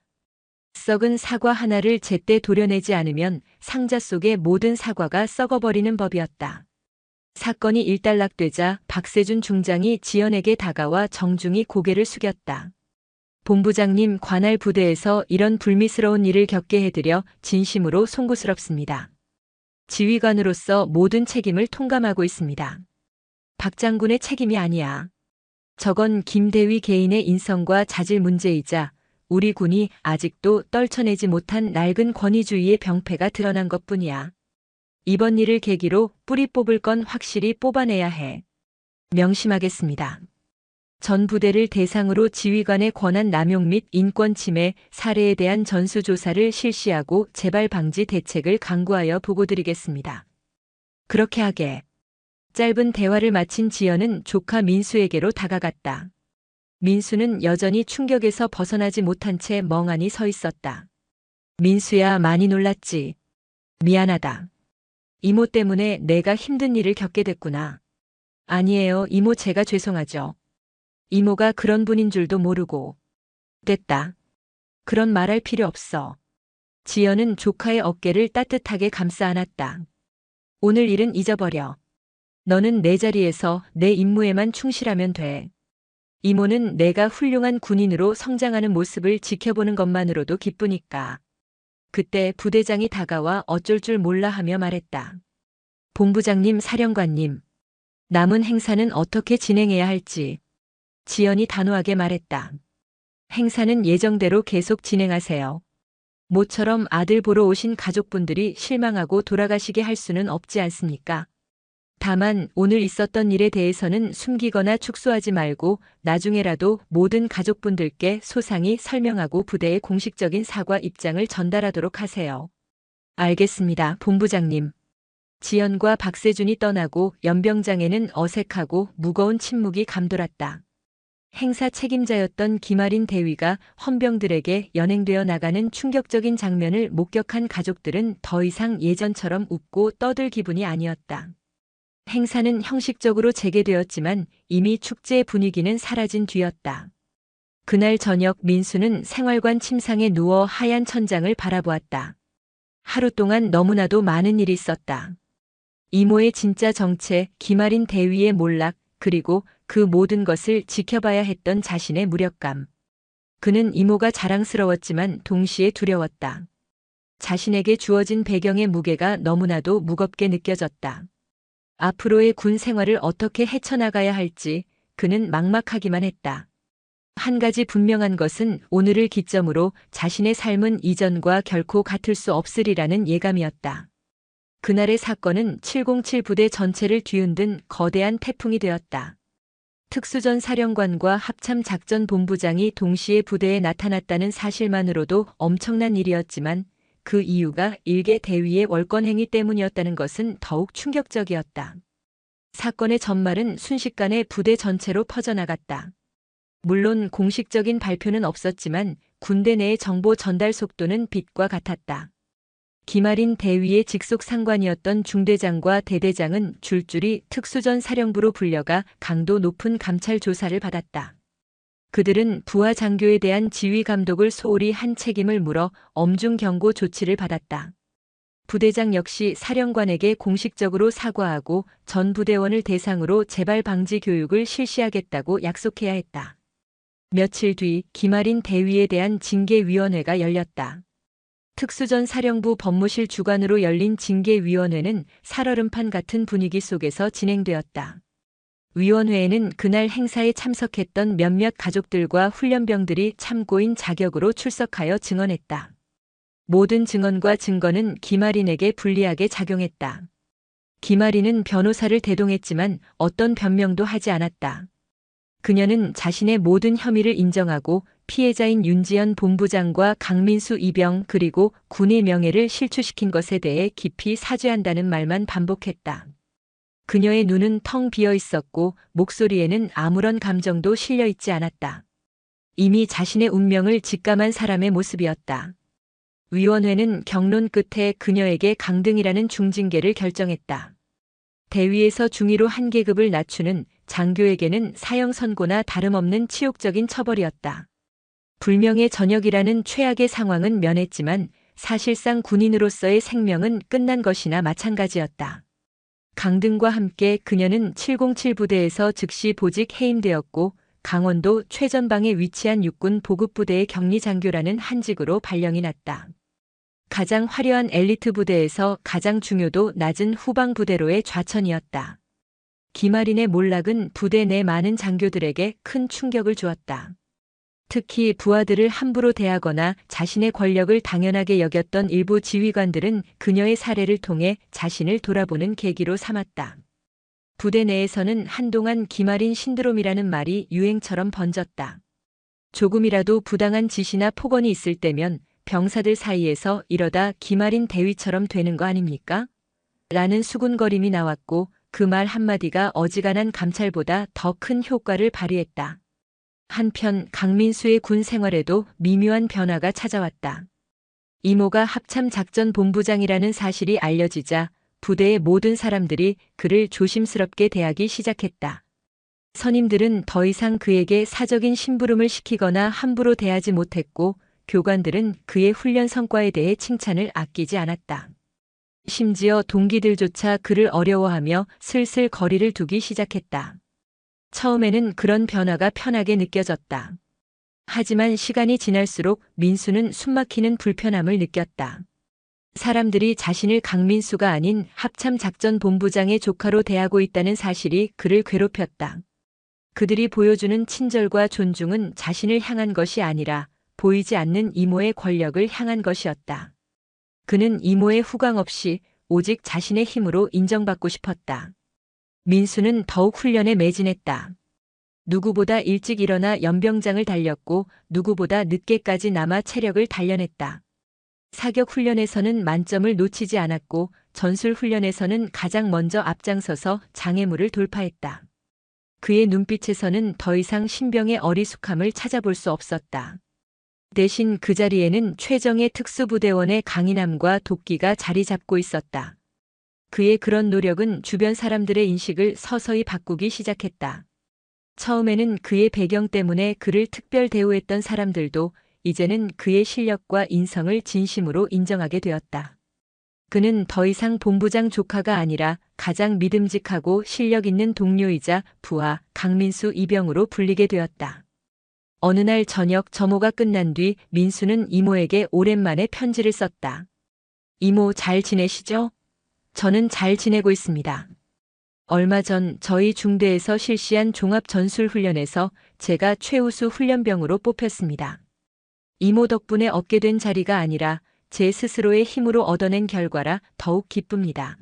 썩은 사과 하나를 제때 도려내지 않으면 상자 속의 모든 사과가 썩어버리는 법이었다. 사건이 일단락되자 박세준 중장이 지연에게 다가와 정중히 고개를 숙였다. 본부장님, 관할 부대에서 이런 불미스러운 일을 겪게 해드려 진심으로 송구스럽습니다. 지휘관으로서 모든 책임을 통감하고 있습니다. 박 장군의 책임이 아니야. 저건 김대위 개인의 인성과 자질 문제이자 우리 군이 아직도 떨쳐내지 못한 낡은 권위주의의 병폐가 드러난 것뿐이야. 이번 일을 계기로 뿌리 뽑을 건 확실히 뽑아내야 해. 명심하겠습니다. 전 부대를 대상으로 지휘관의 권한 남용 및 인권 침해 사례에 대한 전수조사를 실시하고 재발 방지 대책을 강구하여 보고드리겠습니다. 그렇게 하게. 짧은 대화를 마친 지연은 조카 민수에게로 다가갔다. 민수는 여전히 충격에서 벗어나지 못한 채 멍하니 서 있었다. 민수야, 많이 놀랐지? 미안하다. 이모 때문에 내가 힘든 일을 겪게 됐구나. 아니에요, 이모, 제가 죄송하죠. 이모가 그런 분인 줄도 모르고. 됐다. 그런 말할 필요 없어. 지연은 조카의 어깨를 따뜻하게 감싸 안았다. 오늘 일은 잊어버려. 너는 내 자리에서 내 임무에만 충실하면 돼. 이모는 내가 훌륭한 군인으로 성장하는 모습을 지켜보는 것만으로도 기쁘니까. 그때 부대장이 다가와 어쩔 줄 몰라 하며 말했다. 본부장님, 사령관님. 남은 행사는 어떻게 진행해야 할지. 지연이 단호하게 말했다. 행사는 예정대로 계속 진행하세요. 모처럼 아들 보러 오신 가족분들이 실망하고 돌아가시게 할 수는 없지 않습니까? 다만 오늘 있었던 일에 대해서는 숨기거나 축소하지 말고 나중에라도 모든 가족분들께 소상히 설명하고 부대의 공식적인 사과 입장을 전달하도록 하세요. 알겠습니다, 본부장님. 지연과 박세준이 떠나고 연병장에는 어색하고 무거운 침묵이 감돌았다. 행사 책임자였던 김아린 대위가 헌병들에게 연행되어 나가는 충격적인 장면을 목격한 가족들은 더 이상 예전처럼 웃고 떠들 기분이 아니었다. 행사는 형식적으로 재개되었지만 이미 축제의 분위기는 사라진 뒤였다. 그날 저녁 민수는 생활관 침상에 누워 하얀 천장을 바라보았다. 하루 동안 너무나도 많은 일이 있었다. 이모의 진짜 정체, 김아린 대위의 몰락, 그리고 그 모든 것을 지켜봐야 했던 자신의 무력감. 그는 이모가 자랑스러웠지만 동시에 두려웠다. 자신에게 주어진 배경의 무게가 너무나도 무겁게 느껴졌다. 앞으로의 군 생활을 어떻게 헤쳐나가야 할지 그는 막막하기만 했다. 한 가지 분명한 것은 오늘을 기점으로 자신의 삶은 이전과 결코 같을 수 없으리라는 예감이었다. 그날의 사건은 707 부대 전체를 뒤흔든 거대한 태풍이 되었다. 특수전 사령관과 합참작전본부장이 동시에 부대에 나타났다는 사실만으로도 엄청난 일이었지만 그 이유가 일개 대위의 월권행위 때문이었다는 것은 더욱 충격적이었다. 사건의 전말은 순식간에 부대 전체로 퍼져나갔다. 물론 공식적인 발표는 없었지만 군대 내의 정보 전달 속도는 빛과 같았다. 김아린 대위의 직속 상관이었던 중대장과 대대장은 줄줄이 특수전 사령부로 불려가 강도 높은 감찰 조사를 받았다. 그들은 부하 장교에 대한 지휘 감독을 소홀히 한 책임을 물어 엄중 경고 조치를 받았다. 부대장 역시 사령관에게 공식적으로 사과하고 전 부대원을 대상으로 재발 방지 교육을 실시하겠다고 약속해야 했다. 며칠 뒤 김아린 대위에 대한 징계위원회가 열렸다. 특수전 사령부 법무실 주관으로 열린 징계위원회는 살얼음판 같은 분위기 속에서 진행되었다. 위원회에는 그날 행사에 참석했던 몇몇 가족들과 훈련병들이 참고인 자격으로 출석하여 증언했다. 모든 증언과 증거는 김아린에게 불리하게 작용했다. 김아린은 변호사를 대동했지만 어떤 변명도 하지 않았다. 그녀는 자신의 모든 혐의를 인정하고 피해자인 윤지연 본부장과 강민수 이병 그리고 군의 명예를 실추시킨 것에 대해 깊이 사죄한다는 말만 반복했다. 그녀의 눈은 텅 비어 있었고 목소리에는 아무런 감정도 실려 있지 않았다. 이미 자신의 운명을 직감한 사람의 모습이었다. 위원회는 경론 끝에 그녀에게 강등이라는 중징계를 결정했다. 대위에서 중위로 한 계급을 낮추는 장교에게는 사형 선고나 다름없는 치욕적인 처벌이었다. 불명예 전역이라는 최악의 상황은 면했지만 사실상 군인으로서의 생명은 끝난 것이나 마찬가지였다. 강등과 함께 그녀는 707 부대에서 즉시 보직 해임되었고 강원도 최전방에 위치한 육군 보급부대의 격리장교라는 한직으로 발령이 났다. 가장 화려한 엘리트 부대에서 가장 중요도 낮은 후방 부대로의 좌천이었다. 김아린의 몰락은 부대 내 많은 장교들에게 큰 충격을 주었다. 특히 부하들을 함부로 대하거나 자신의 권력을 당연하게 여겼던 일부 지휘관들은 그녀의 사례를 통해 자신을 돌아보는 계기로 삼았다. 부대 내에서는 한동안 김아린 신드롬이라는 말이 유행처럼 번졌다. 조금이라도 부당한 지시나 폭언이 있을 때면 병사들 사이에서 이러다 김아린 대위처럼 되는 거 아닙니까? 라는 수군거림이 나왔고 그 말 한마디가 어지간한 감찰보다 더 큰 효과를 발휘했다. 한편 강민수의 군 생활에도 미묘한 변화가 찾아왔다. 이모가 합참작전본부장이라는 사실이 알려지자 부대의 모든 사람들이 그를 조심스럽게 대하기 시작했다. 선임들은 더 이상 그에게 사적인 심부름을 시키거나 함부로 대하지 못했고 교관들은 그의 훈련 성과에 대해 칭찬을 아끼지 않았다. 심지어 동기들조차 그를 어려워하며 슬슬 거리를 두기 시작했다. 처음에는 그런 변화가 편하게 느껴졌다. 하지만 시간이 지날수록 민수는 숨막히는 불편함을 느꼈다. 사람들이 자신을 강민수가 아닌 합참작전본부장의 조카로 대하고 있다는 사실이 그를 괴롭혔다. 그들이 보여주는 친절과 존중은 자신을 향한 것이 아니라 보이지 않는 이모의 권력을 향한 것이었다. 그는 이모의 후광 없이 오직 자신의 힘으로 인정받고 싶었다. 민수는 더욱 훈련에 매진했다. 누구보다 일찍 일어나 연병장을 달렸고 누구보다 늦게까지 남아 체력을 단련했다. 사격 훈련에서는 만점을 놓치지 않았고 전술 훈련에서는 가장 먼저 앞장서서 장애물을 돌파했다. 그의 눈빛에서는 더 이상 신병의 어리숙함을 찾아볼 수 없었다. 대신 그 자리에는 최정예 특수부대원의 강인함과 도끼가 자리 잡고 있었다. 그의 그런 노력은 주변 사람들의 인식을 서서히 바꾸기 시작했다. 처음에는 그의 배경 때문에 그를 특별 대우했던 사람들도 이제는 그의 실력과 인성을 진심으로 인정하게 되었다. 그는 더 이상 본부장 조카가 아니라 가장 믿음직하고 실력 있는 동료이자 부하 강민수 이병으로 불리게 되었다. 어느 날 저녁 점호가 끝난 뒤 민수는 이모에게 오랜만에 편지를 썼다. 이모 잘 지내시죠? 저는 잘 지내고 있습니다. 얼마 전 저희 중대에서 실시한 종합전술훈련에서 제가 최우수 훈련병으로 뽑혔습니다. 이모 덕분에 얻게 된 자리가 아니라 제 스스로의 힘으로 얻어낸 결과라 더욱 기쁩니다.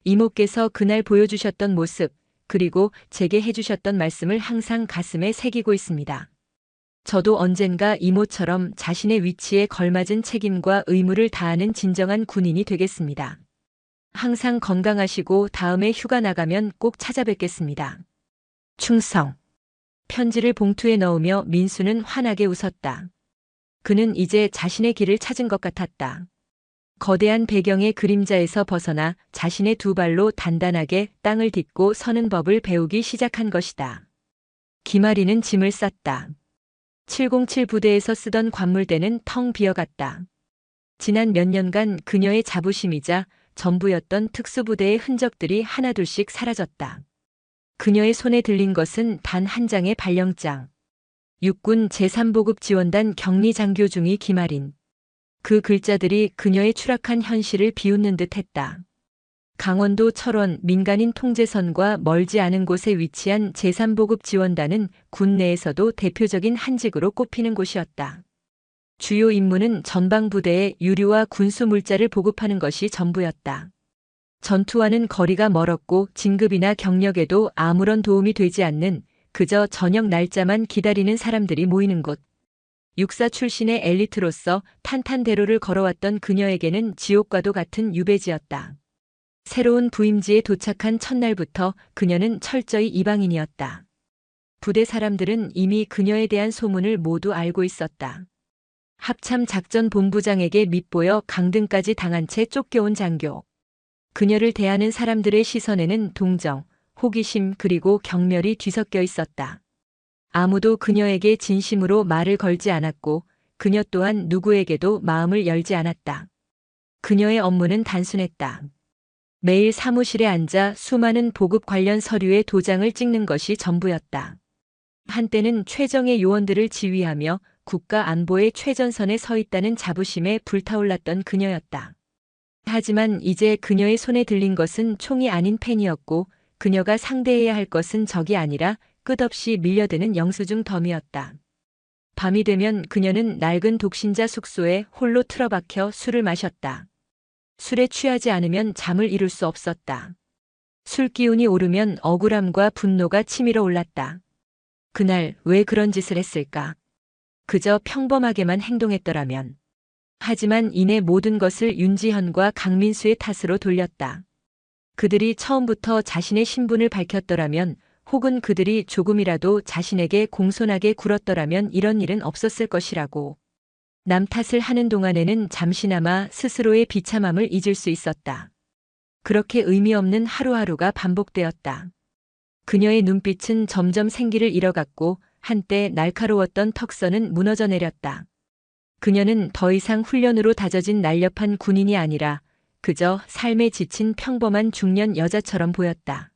이모께서 그날 보여주셨던 모습, 그리고 제게 해주셨던 말씀을 항상 가슴에 새기고 있습니다. 저도 언젠가 이모처럼 자신의 위치에 걸맞은 책임과 의무를 다하는 진정한 군인이 되겠습니다. 항상 건강하시고 다음에 휴가 나가면 꼭 찾아뵙겠습니다. 충성. 편지를 봉투에 넣으며 민수는 환하게 웃었다. 그는 이제 자신의 길을 찾은 것 같았다. 거대한 배경의 그림자에서 벗어나 자신의 두 발로 단단하게 땅을 딛고 서는 법을 배우기 시작한 것이다. 김아리는 짐을 쌌다. 707 부대에서 쓰던 관물대는 텅 비어갔다. 지난 몇 년간 그녀의 자부심이자 전부였던 특수부대의 흔적들이 하나둘씩 사라졌다. 그녀의 손에 들린 것은 단 한 장의 발령장. 육군 제3보급 지원단 격리장교 중위 김아린. 그 글자들이 그녀의 추락한 현실을 비웃는 듯 했다. 강원도 철원 민간인 통제선과 멀지 않은 곳에 위치한 제3보급 지원단은 군 내에서도 대표적인 한직으로 꼽히는 곳이었다. 주요 임무는 전방부대에 유류와 군수 물자를 보급하는 것이 전부였다. 전투와는 거리가 멀었고 진급이나 경력에도 아무런 도움이 되지 않는 그저 저녁 날짜만 기다리는 사람들이 모이는 곳. 육사 출신의 엘리트로서 탄탄대로를 걸어왔던 그녀에게는 지옥과도 같은 유배지였다. 새로운 부임지에 도착한 첫날부터 그녀는 철저히 이방인이었다. 부대 사람들은 이미 그녀에 대한 소문을 모두 알고 있었다. 합참 작전 본부장에게 밉보여 강등까지 당한 채 쫓겨온 장교. 그녀를 대하는 사람들의 시선에는 동정, 호기심 그리고 경멸이 뒤섞여 있었다. 아무도 그녀에게 진심으로 말을 걸지 않았고 그녀 또한 누구에게도 마음을 열지 않았다. 그녀의 업무는 단순했다. 매일 사무실에 앉아 수많은 보급 관련 서류의 도장을 찍는 것이 전부였다. 한때는 최정예 요원들을 지휘하며 국가 안보의 최전선에 서 있다는 자부심에 불타올랐던 그녀였다. 하지만 이제 그녀의 손에 들린 것은 총이 아닌 펜이었고 그녀가 상대해야 할 것은 적이 아니라 끝없이 밀려드는 영수증 덤이었다. 밤이 되면 그녀는 낡은 독신자 숙소에 홀로 틀어박혀 술을 마셨다. 술에 취하지 않으면 잠을 이룰 수 없었다. 술 기운이 오르면 억울함과 분노가 치밀어 올랐다. 그날 왜 그런 짓을 했을까? 그저 평범하게만 행동했더라면. 하지만 이내 모든 것을 윤지현과 강민수의 탓으로 돌렸다. 그들이 처음부터 자신의 신분을 밝혔더라면 혹은 그들이 조금이라도 자신에게 공손하게 굴었더라면 이런 일은 없었을 것이라고. 남 탓을 하는 동안에는 잠시나마 스스로의 비참함을 잊을 수 있었다. 그렇게 의미 없는 하루하루가 반복되었다. 그녀의 눈빛은 점점 생기를 잃어갔고 한때 날카로웠던 턱선은 무너져 내렸다. 그녀는 더 이상 훈련으로 다져진 날렵한 군인이 아니라 그저 삶에 지친 평범한 중년 여자처럼 보였다.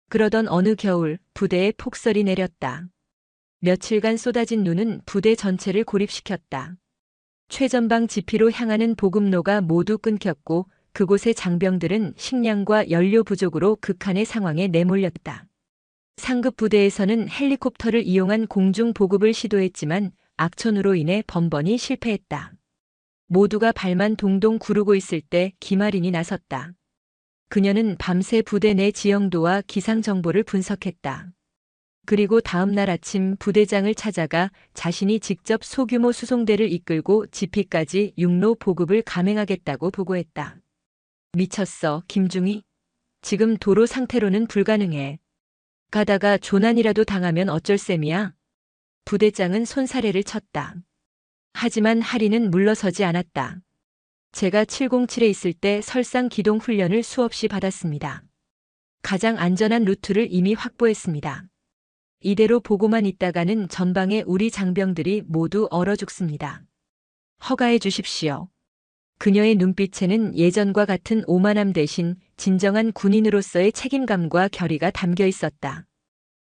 그러던 어느 겨울 부대에 폭설이 내렸다. 며칠간 쏟아진 눈은 부대 전체를 고립시켰다. 최전방 지피로 향하는 보급로가 모두 끊겼고 그곳의 장병들은 식량과 연료 부족으로 극한의 상황에 내몰렸다. 상급 부대에서는 헬리콥터를 이용한 공중 보급을 시도했지만 악천후로 인해 번번이 실패했다. 모두가 발만 동동 구르고 있을 때 김아린이 나섰다. 그녀는 밤새 부대 내 지형도와 기상 정보를 분석했다. 그리고 다음 날 아침 부대장을 찾아가 자신이 직접 소규모 수송대를 이끌고 지피까지 육로 보급을 감행하겠다고 보고했다. 미쳤어, 김중희. 지금 도로 상태로는 불가능해. 가다가 조난이라도 당하면 어쩔 셈이야? 부대장은 손사래를 쳤다. 하지만 하리는 물러서지 않았다. 제가 707에 있을 때 설상 기동 훈련을 수없이 받았습니다. 가장 안전한 루트를 이미 확보했습니다. 이대로 보고만 있다가는 전방에 우리 장병들이 모두 얼어 죽습니다. 허가해 주십시오. 그녀의 눈빛에는 예전과 같은 오만함 대신 진정한 군인으로서의 책임감과 결의가 담겨 있었다.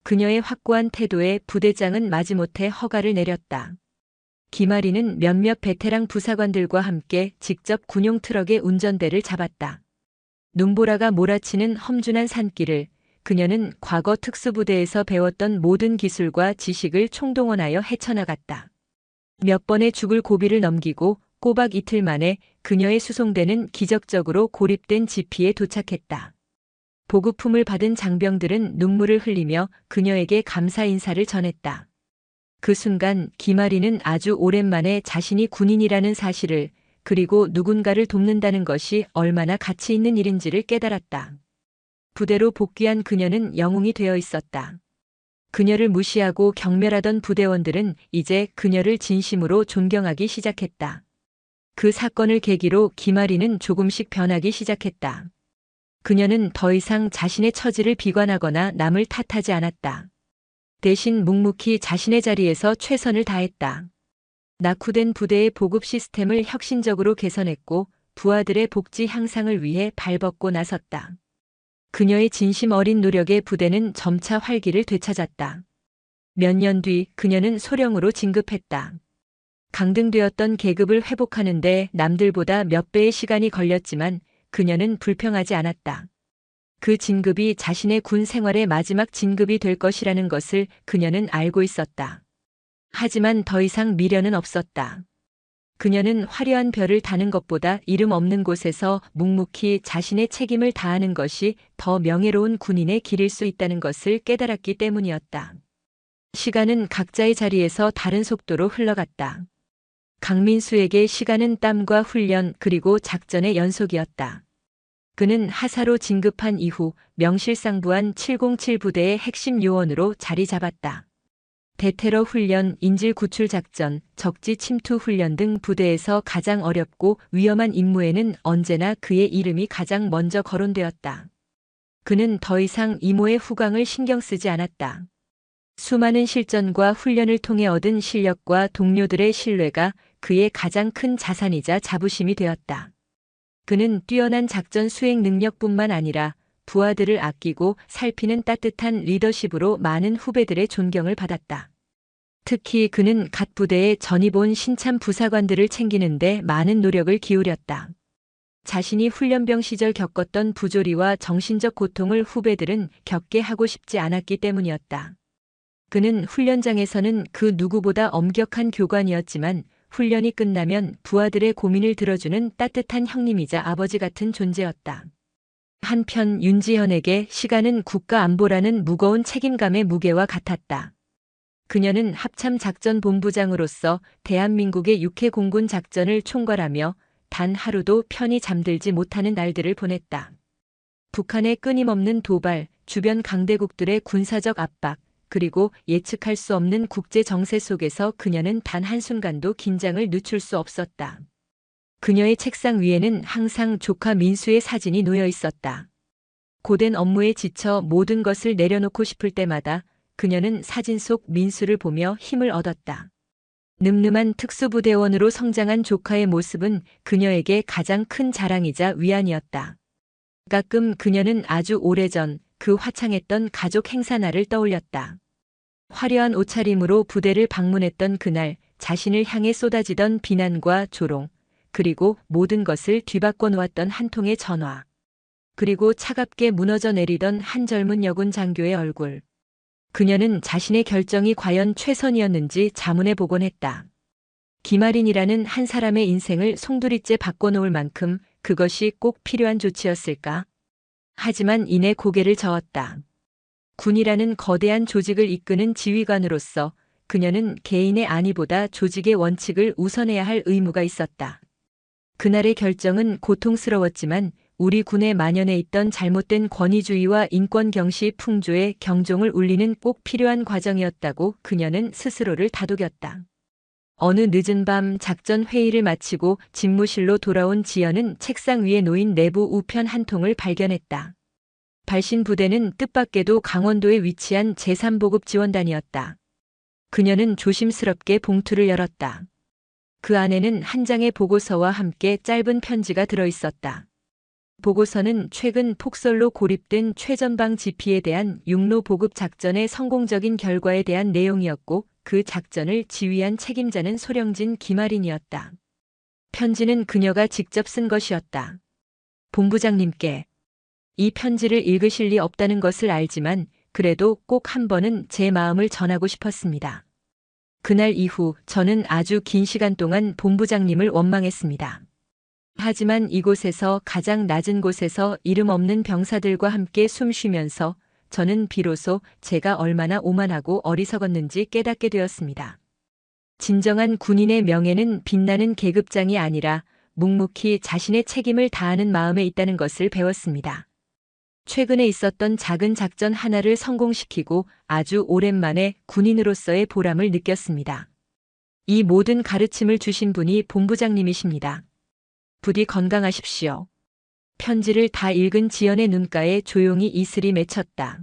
그녀의 확고한 태도에 부대장은 마지못해 허가를 내렸다. 김아리는 몇몇 베테랑 부사관들과 함께 직접 군용 트럭의 운전대를 잡았다. 눈보라가 몰아치는 험준한 산길을 그녀는 과거 특수부대에서 배웠던 모든 기술과 지식을 총동원하여 헤쳐나갔다. 몇 번의 죽을 고비를 넘기고 꼬박 이틀 만에 그녀의 수송대는 기적적으로 고립된 지피에 도착했다. 보급품을 받은 장병들은 눈물을 흘리며 그녀에게 감사 인사를 전했다. 그 순간 김아리는 아주 오랜만에 자신이 군인이라는 사실을 그리고 누군가를 돕는다는 것이 얼마나 가치 있는 일인지를 깨달았다. 부대로 복귀한 그녀는 영웅이 되어 있었다. 그녀를 무시하고 경멸하던 부대원들은 이제 그녀를 진심으로 존경하기 시작했다. 그 사건을 계기로 김아리는 조금씩 변하기 시작했다. 그녀는 더 이상 자신의 처지를 비관하거나 남을 탓하지 않았다. 대신 묵묵히 자신의 자리에서 최선을 다했다. 낙후된 부대의 보급 시스템을 혁신적으로 개선했고 부하들의 복지 향상을 위해 발벗고 나섰다. 그녀의 진심 어린 노력에 부대는 점차 활기를 되찾았다. 몇 년 뒤 그녀는 소령으로 진급했다. 강등되었던 계급을 회복하는데 남들보다 몇 배의 시간이 걸렸지만 그녀는 불평하지 않았다. 그 진급이 자신의 군 생활의 마지막 진급이 될 것이라는 것을 그녀는 알고 있었다. 하지만 더 이상 미련은 없었다. 그녀는 화려한 별을 다는 것보다 이름 없는 곳에서 묵묵히 자신의 책임을 다하는 것이 더 명예로운 군인의 길일 수 있다는 것을 깨달았기 때문이었다. 시간은 각자의 자리에서 다른 속도로 흘러갔다. 강민수에게 시간은 땀과 훈련 그리고 작전의 연속이었다. 그는 하사로 진급한 이후 명실상부한 707 부대의 핵심 요원으로 자리 잡았다. 대테러 훈련, 인질 구출 작전, 적지 침투 훈련 등 부대에서 가장 어렵고 위험한 임무에는 언제나 그의 이름이 가장 먼저 거론되었다. 그는 더 이상 이모의 후광을 신경 쓰지 않았다. 수많은 실전과 훈련을 통해 얻은 실력과 동료들의 신뢰가 그의 가장 큰 자산이자 자부심이 되었다. 그는 뛰어난 작전 수행 능력뿐만 아니라 부하들을 아끼고 살피는 따뜻한 리더십으로 많은 후배들의 존경을 받았다. 특히 그는 갓 부대에 전입 온 신참 부사관들을 챙기는데 많은 노력을 기울였다. 자신이 훈련병 시절 겪었던 부조리와 정신적 고통을 후배들은 겪게 하고 싶지 않았기 때문이었다. 그는 훈련장에서는 그 누구보다 엄격한 교관이었지만 훈련이 끝나면 부하들의 고민을 들어주는 따뜻한 형님이자 아버지 같은 존재였다. 한편 윤지현에게 시간은 국가 안보라는 무거운 책임감의 무게와 같았다. 그녀는 합참작전본부장으로서 대한민국의 육해공군 작전을 총괄하며 단 하루도 편히 잠들지 못하는 날들을 보냈다. 북한의 끊임없는 도발, 주변 강대국들의 군사적 압박, 그리고 예측할 수 없는 국제 정세 속에서 그녀는 단 한순간도 긴장을 늦출 수 없었다. 그녀의 책상 위에는 항상 조카 민수의 사진이 놓여 있었다. 고된 업무에 지쳐 모든 것을 내려놓고 싶을 때마다 그녀는 사진 속 민수를 보며 힘을 얻었다. 늠름한 특수부대원으로 성장한 조카의 모습은 그녀에게 가장 큰 자랑이자 위안이었다. 가끔 그녀는 아주 오래전 그 화창했던 가족 행사날을 떠올렸다. 화려한 옷차림으로 부대를 방문했던 그날 자신을 향해 쏟아지던 비난과 조롱, 그리고 모든 것을 뒤바꿔 놓았던 한 통의 전화. 그리고 차갑게 무너져 내리던 한 젊은 여군 장교의 얼굴. 그녀는 자신의 결정이 과연 최선이었는지 자문해 보곤 했다. 김아린이라는 한 사람의 인생을 송두리째 바꿔놓을 만큼 그것이 꼭 필요한 조치였을까? 하지만 이내 고개를 저었다. 군이라는 거대한 조직을 이끄는 지휘관으로서 그녀는 개인의 안위보다 조직의 원칙을 우선해야 할 의무가 있었다. 그날의 결정은 고통스러웠지만 우리 군에 만연해 있던 잘못된 권위주의와 인권경시 풍조의 경종을 울리는 꼭 필요한 과정이었다고 그녀는 스스로를 다독였다. 어느 늦은 밤 작전 회의를 마치고 집무실로 돌아온 지연은 책상 위에 놓인 내부 우편 한 통을 발견했다. 발신 부대는 뜻밖에도 강원도에 위치한 제3보급 지원단이었다. 그녀는 조심스럽게 봉투를 열었다. 그 안에는 한 장의 보고서와 함께 짧은 편지가 들어있었다. 보고서는 최근 폭설로 고립된 최전방 지피에 대한 육로 보급 작전의 성공적인 결과에 대한 내용이었고 그 작전을 지휘한 책임자는 소령진 김아린이었다. 편지는 그녀가 직접 쓴 것이었다. 본부장님께 이 편지를 읽으실 리 없다는 것을 알지만 그래도 꼭 한 번은 제 마음을 전하고 싶었습니다. 그날 이후 저는 아주 긴 시간 동안 본부장님을 원망했습니다. 하지만 이곳에서 가장 낮은 곳에서 이름 없는 병사들과 함께 숨 쉬면서 저는 비로소 제가 얼마나 오만하고 어리석었는지 깨닫게 되었습니다. 진정한 군인의 명예는 빛나는 계급장이 아니라 묵묵히 자신의 책임을 다하는 마음에 있다는 것을 배웠습니다. 최근에 있었던 작은 작전 하나를 성공시키고 아주 오랜만에 군인으로서의 보람을 느꼈습니다. 이 모든 가르침을 주신 분이 본부장님이십니다. 부디 건강하십시오. 편지를 다 읽은 지연의 눈가에 조용히 이슬이 맺혔다.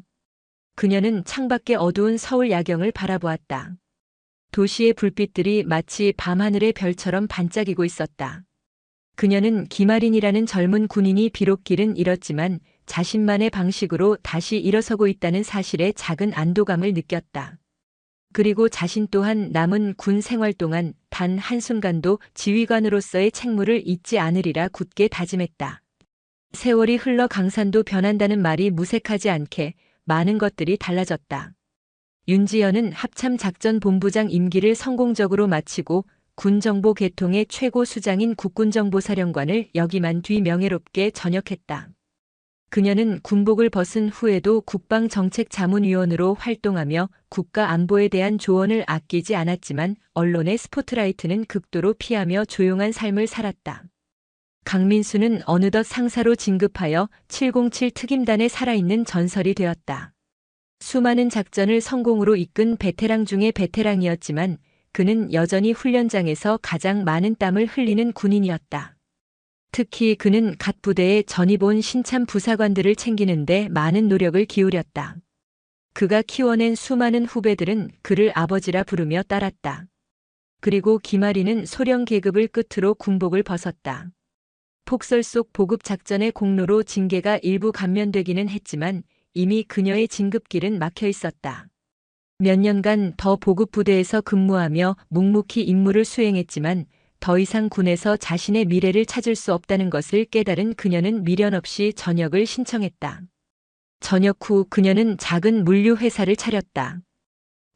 그녀는 창밖의 어두운 서울 야경을 바라보았다. 도시의 불빛들이 마치 밤하늘의 별처럼 반짝이고 있었다. 그녀는 김아린이라는 젊은 군인이 비록 길은 잃었지만 자신만의 방식으로 다시 일어서고 있다는 사실에 작은 안도감을 느꼈다. 그리고 자신 또한 남은 군 생활 동안 단 한순간도 지휘관으로서의 책무를 잊지 않으리라 굳게 다짐했다. 세월이 흘러 강산도 변한다는 말이 무색하지 않게 많은 것들이 달라졌다. 윤지연은 합참작전본부장 임기를 성공적으로 마치고 군정보 계통의 최고 수장인 국군정보사령관을 역임한 뒤 명예롭게 전역했다. 그녀는 군복을 벗은 후에도 국방정책자문위원으로 활동하며 국가 안보에 대한 조언을 아끼지 않았지만 언론의 스포트라이트는 극도로 피하며 조용한 삶을 살았다. 강민수는 어느덧 상사로 진급하여 707 특임단에 살아있는 전설이 되었다. 수많은 작전을 성공으로 이끈 베테랑 중의 베테랑이었지만 그는 여전히 훈련장에서 가장 많은 땀을 흘리는 군인이었다. 특히 그는 갓 부대에 전입 온 신참 부사관들을 챙기는데 많은 노력을 기울였다. 그가 키워낸 수많은 후배들은 그를 아버지라 부르며 따랐다. 그리고 김아리는 소령 계급을 끝으로 군복을 벗었다. 폭설 속 보급 작전의 공로로 징계가 일부 감면되기는 했지만 이미 그녀의 진급길은 막혀 있었다. 몇 년간 더 보급 부대에서 근무하며 묵묵히 임무를 수행했지만 더 이상 군에서 자신의 미래를 찾을 수 없다는 것을 깨달은 그녀는 미련 없이 전역을 신청했다. 전역 후 그녀는 작은 물류 회사를 차렸다.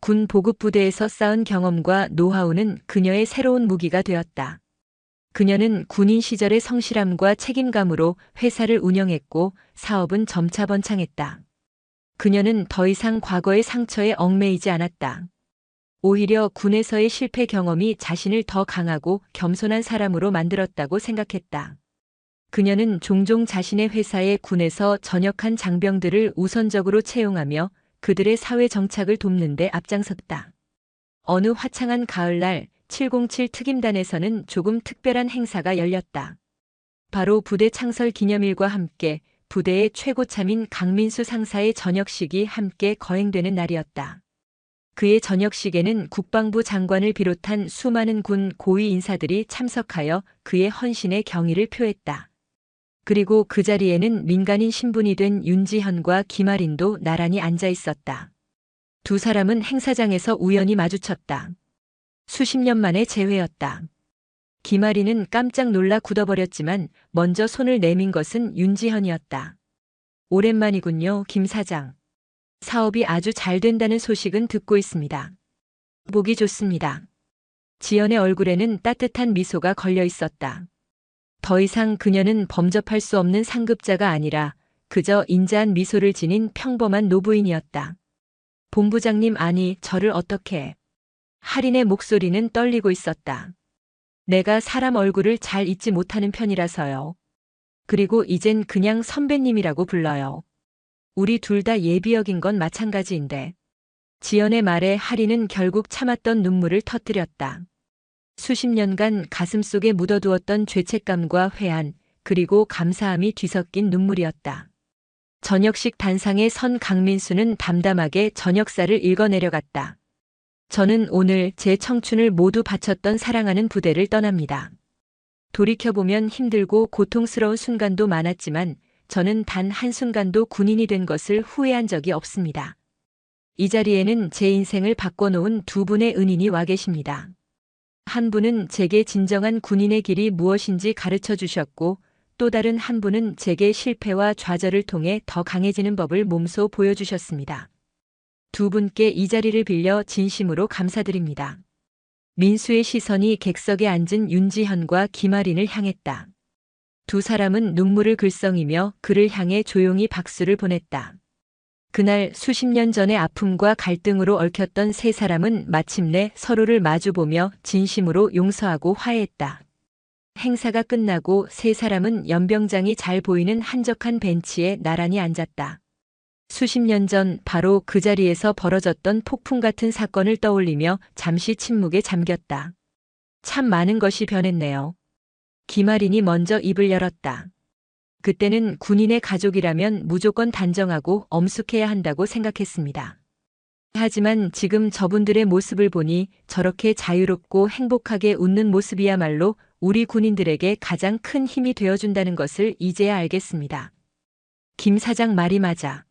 군 보급 부대에서 쌓은 경험과 노하우는 그녀의 새로운 무기가 되었다. 그녀는 군인 시절의 성실함과 책임감으로 회사를 운영했고 사업은 점차 번창했다. 그녀는 더 이상 과거의 상처에 얽매이지 않았다. 오히려 군에서의 실패 경험이 자신을 더 강하고 겸손한 사람으로 만들었다고 생각했다. 그녀는 종종 자신의 회사에 군에서 전역한 장병들을 우선적으로 채용하며 그들의 사회 정착을 돕는 데 앞장섰다. 어느 화창한 가을날 707 특임단에서는 조금 특별한 행사가 열렸다. 바로 부대 창설 기념일과 함께 부대의 최고참인 강민수 상사의 전역식이 함께 거행되는 날이었다. 그의 전역식에는 국방부 장관을 비롯한 수많은 군 고위 인사들이 참석하여 그의 헌신에 경의를 표했다. 그리고 그 자리에는 민간인 신분이 된 윤지현과 김아린도 나란히 앉아 있었다. 두 사람은 행사장에서 우연히 마주쳤다. 수십 년 만의 재회였다. 김아린은 깜짝 놀라 굳어버렸지만 먼저 손을 내민 것은 윤지현이었다. 오랜만이군요, 김 사장. 사업이 아주 잘 된다는 소식은 듣고 있습니다. 보기 좋습니다. 지연의 얼굴에는 따뜻한 미소가 걸려 있었다. 더 이상 그녀는 범접할 수 없는 상급자가 아니라 그저 인자한 미소를 지닌 평범한 노부인이었다. 본부장님, 아니, 저를 어떻게... 할인의 목소리는 떨리고 있었다. 내가 사람 얼굴을 잘 잊지 못하는 편이라서요. 그리고 이젠 그냥 선배님이라고 불러요. 우리 둘 다 예비역인 건 마찬가지인데. 지연의 말에 할인은 결국 참았던 눈물을 터뜨렸다. 수십 년간 가슴속에 묻어두었던 죄책감과 회한, 그리고 감사함이 뒤섞인 눈물이었다. 저녁식 단상에 선 강민수는 담담하게 저녁사를 읽어내려갔다. 저는 오늘 제 청춘을 모두 바쳤던 사랑하는 부대를 떠납니다. 돌이켜보면 힘들고 고통스러운 순간도 많았지만 저는 단 한순간도 군인이 된 것을 후회한 적이 없습니다. 이 자리에는 제 인생을 바꿔놓은 두 분의 은인이 와 계십니다. 한 분은 제게 진정한 군인의 길이 무엇인지 가르쳐 주셨고 또 다른 한 분은 제게 실패와 좌절을 통해 더 강해지는 법을 몸소 보여주셨습니다. 두 분께 이 자리를 빌려 진심으로 감사드립니다. 민수의 시선이 객석에 앉은 윤지현과 김아린을 향했다. 두 사람은 눈물을 글썽이며 그를 향해 조용히 박수를 보냈다. 그날 수십 년 전의 아픔과 갈등으로 얽혔던 세 사람은 마침내 서로를 마주보며 진심으로 용서하고 화해했다. 행사가 끝나고 세 사람은 연병장이 잘 보이는 한적한 벤치에 나란히 앉았다. 수십 년 전 바로 그 자리에서 벌어졌던 폭풍 같은 사건을 떠올리며 잠시 침묵에 잠겼다. 참 많은 것이 변했네요. 김아린이 먼저 입을 열었다. 그때는 군인의 가족이라면 무조건 단정하고 엄숙해야 한다고 생각했습니다. 하지만 지금 저분들의 모습을 보니 저렇게 자유롭고 행복하게 웃는 모습이야말로 우리 군인들에게 가장 큰 힘이 되어준다는 것을 이제야 알겠습니다. 김 사장 말이 맞아.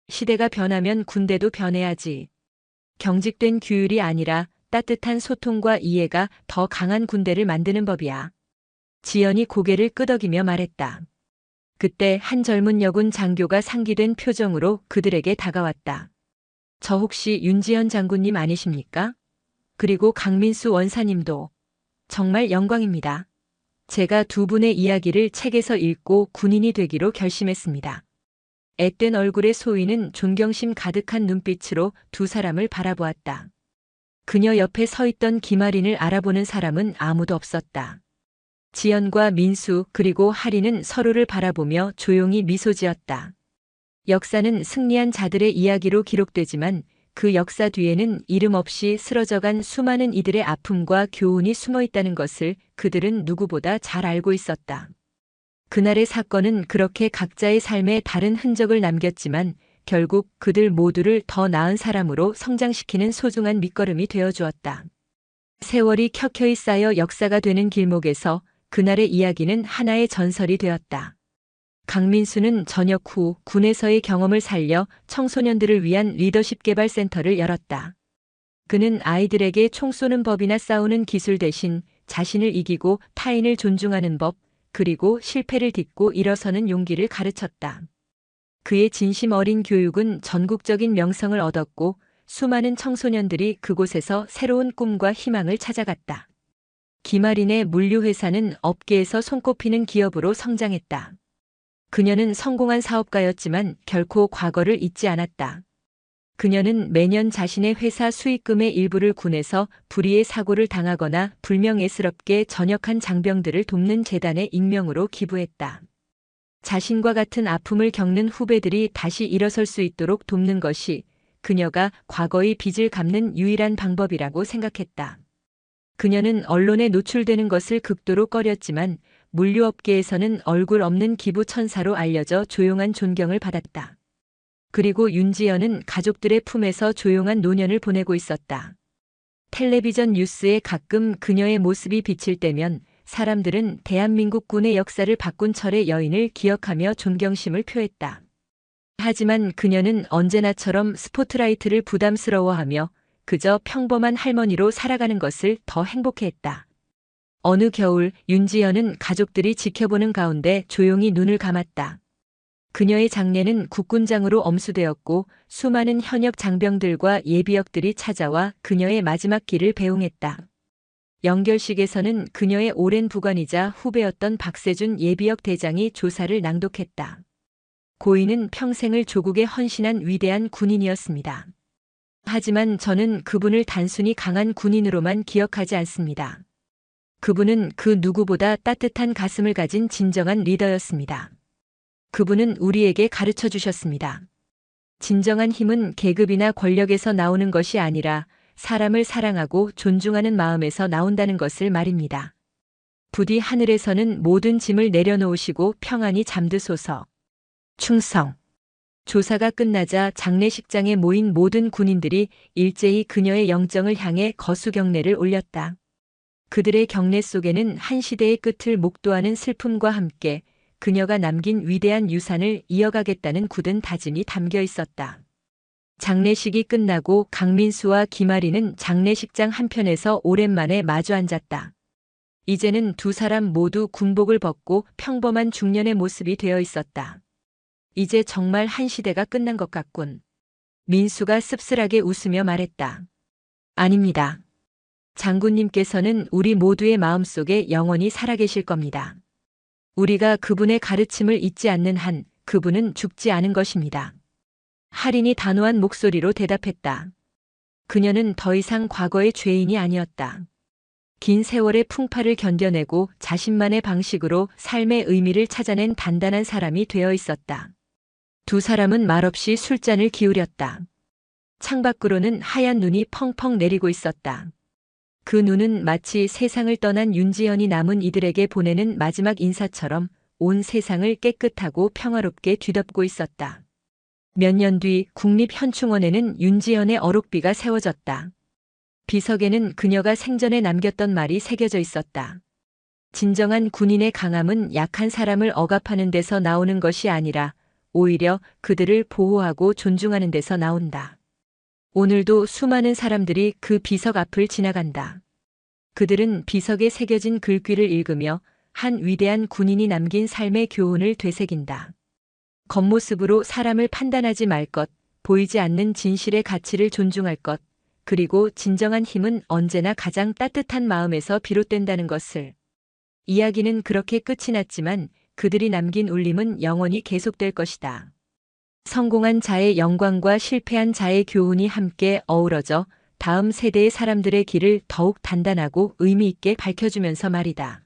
시대가 변하면 군대도 변해야지. 경직된 규율이 아니라 따뜻한 소통과 이해가 더 강한 군대를 만드는 법이야. 지연이 고개를 끄덕이며 말했다. 그때 한 젊은 여군 장교가 상기된 표정으로 그들에게 다가왔다. 저 혹시 윤지현 장군님 아니십니까? 그리고 강민수 원사님도. 정말 영광입니다. 제가 두 분의 이야기를 책에서 읽고 군인이 되기로 결심했습니다. 앳된 얼굴의 소희는 존경심 가득한 눈빛으로 두 사람을 바라보았다. 그녀 옆에 서 있던 김아린을 알아보는 사람은 아무도 없었다. 지연과 민수 그리고 하리는 서로를 바라보며 조용히 미소 지었다. 역사는 승리한 자들의 이야기로 기록되지만 그 역사 뒤에는 이름 없이 쓰러져간 수많은 이들의 아픔과 교훈이 숨어 있다는 것을 그들은 누구보다 잘 알고 있었다. 그날의 사건은 그렇게 각자의 삶에 다른 흔적을 남겼지만 결국 그들 모두를 더 나은 사람으로 성장시키는 소중한 밑거름이 되어 주었다. 세월이 켜켜이 쌓여 역사가 되는 길목에서 그날의 이야기는 하나의 전설이 되었다. 강민수는 전역 후 군에서의 경험을 살려 청소년들을 위한 리더십 개발 센터를 열었다. 그는 아이들에게 총 쏘는 법이나 싸우는 기술 대신 자신을 이기고 타인을 존중하는 법, 그리고 실패를 딛고 일어서는 용기를 가르쳤다. 그의 진심 어린 교육은 전국적인 명성을 얻었고 수많은 청소년들이 그곳에서 새로운 꿈과 희망을 찾아갔다. 김아린의 물류회사는 업계에서 손꼽히는 기업으로 성장했다. 그녀는 성공한 사업가였지만 결코 과거를 잊지 않았다. 그녀는 매년 자신의 회사 수익금의 일부를 군에서 불의의 사고를 당하거나 불명예스럽게 전역한 장병들을 돕는 재단에 익명으로 기부했다. 자신과 같은 아픔을 겪는 후배들이 다시 일어설 수 있도록 돕는 것이 그녀가 과거의 빚을 갚는 유일한 방법이라고 생각했다. 그녀는 언론에 노출되는 것을 극도로 꺼렸지만 물류업계에서는 얼굴 없는 기부 천사로 알려져 조용한 존경을 받았다. 그리고 윤지연은 가족들의 품에서 조용한 노년을 보내고 있었다. 텔레비전 뉴스에 가끔 그녀의 모습이 비칠 때면 사람들은 대한민국 군의 역사를 바꾼 철의 여인을 기억하며 존경심을 표했다. 하지만 그녀는 언제나처럼 스포트라이트를 부담스러워하며 그저 평범한 할머니로 살아가는 것을 더 행복해했다. 어느 겨울 윤지연은 가족들이 지켜보는 가운데 조용히 눈을 감았다. 그녀의 장례는 국군장으로 엄수되었고 수많은 현역 장병들과 예비역들이 찾아와 그녀의 마지막 길을 배웅했다. 영결식에서는 그녀의 오랜 부관이자 후배였던 박세준 예비역 대장이 조사를 낭독했다. 고인은 평생을 조국에 헌신한 위대한 군인이었습니다. 하지만 저는 그분을 단순히 강한 군인으로만 기억하지 않습니다. 그분은 그 누구보다 따뜻한 가슴을 가진 진정한 리더였습니다. 그분은 우리에게 가르쳐 주셨습니다. 진정한 힘은 계급이나 권력에서 나오는 것이 아니라 사람을 사랑하고 존중하는 마음에서 나온다는 것을 말입니다. 부디 하늘에서는 모든 짐을 내려놓으시고 평안히 잠드소서. 충성. 조사가 끝나자 장례식장에 모인 모든 군인들이 일제히 그녀의 영정을 향해 거수경례를 올렸다. 그들의 경례 속에는 한 시대의 끝을 목도하는 슬픔과 함께 그녀가 남긴 위대한 유산을 이어가겠다는 굳은 다짐이 담겨 있었다. 장례식이 끝나고 강민수와 김아린은 장례식장 한편에서 오랜만에 마주 앉았다. 이제는 두 사람 모두 군복을 벗고 평범한 중년의 모습이 되어 있었다. 이제 정말 한 시대가 끝난 것 같군. 민수가 씁쓸하게 웃으며 말했다. 아닙니다. 장군님께서는 우리 모두의 마음속에 영원히 살아계실 겁니다. 우리가 그분의 가르침을 잊지 않는 한 그분은 죽지 않은 것입니다. 할인이 단호한 목소리로 대답했다. 그녀는 더 이상 과거의 죄인이 아니었다. 긴 세월의 풍파를 견뎌내고 자신만의 방식으로 삶의 의미를 찾아낸 단단한 사람이 되어 있었다. 두 사람은 말없이 술잔을 기울였다. 창밖으로는 하얀 눈이 펑펑 내리고 있었다. 그 눈은 마치 세상을 떠난 윤지연이 남은 이들에게 보내는 마지막 인사처럼 온 세상을 깨끗하고 평화롭게 뒤덮고 있었다. 몇 년 뒤 국립현충원에는 윤지연의 어록비가 세워졌다. 비석에는 그녀가 생전에 남겼던 말이 새겨져 있었다. 진정한 군인의 강함은 약한 사람을 억압하는 데서 나오는 것이 아니라 오히려 그들을 보호하고 존중하는 데서 나온다. 오늘도 수많은 사람들이 그 비석 앞을 지나간다. 그들은 비석에 새겨진 글귀를 읽으며 한 위대한 군인이 남긴 삶의 교훈을 되새긴다. 겉모습으로 사람을 판단하지 말 것, 보이지 않는 진실의 가치를 존중할 것, 그리고 진정한 힘은 언제나 가장 따뜻한 마음에서 비롯된다는 것을. 이야기는 그렇게 끝이 났지만 그들이 남긴 울림은 영원히 계속될 것이다. 성공한 자의 영광과 실패한 자의 교훈이 함께 어우러져 다음 세대의 사람들의 길을 더욱 단단하고 의미 있게 밝혀주면서 말이다.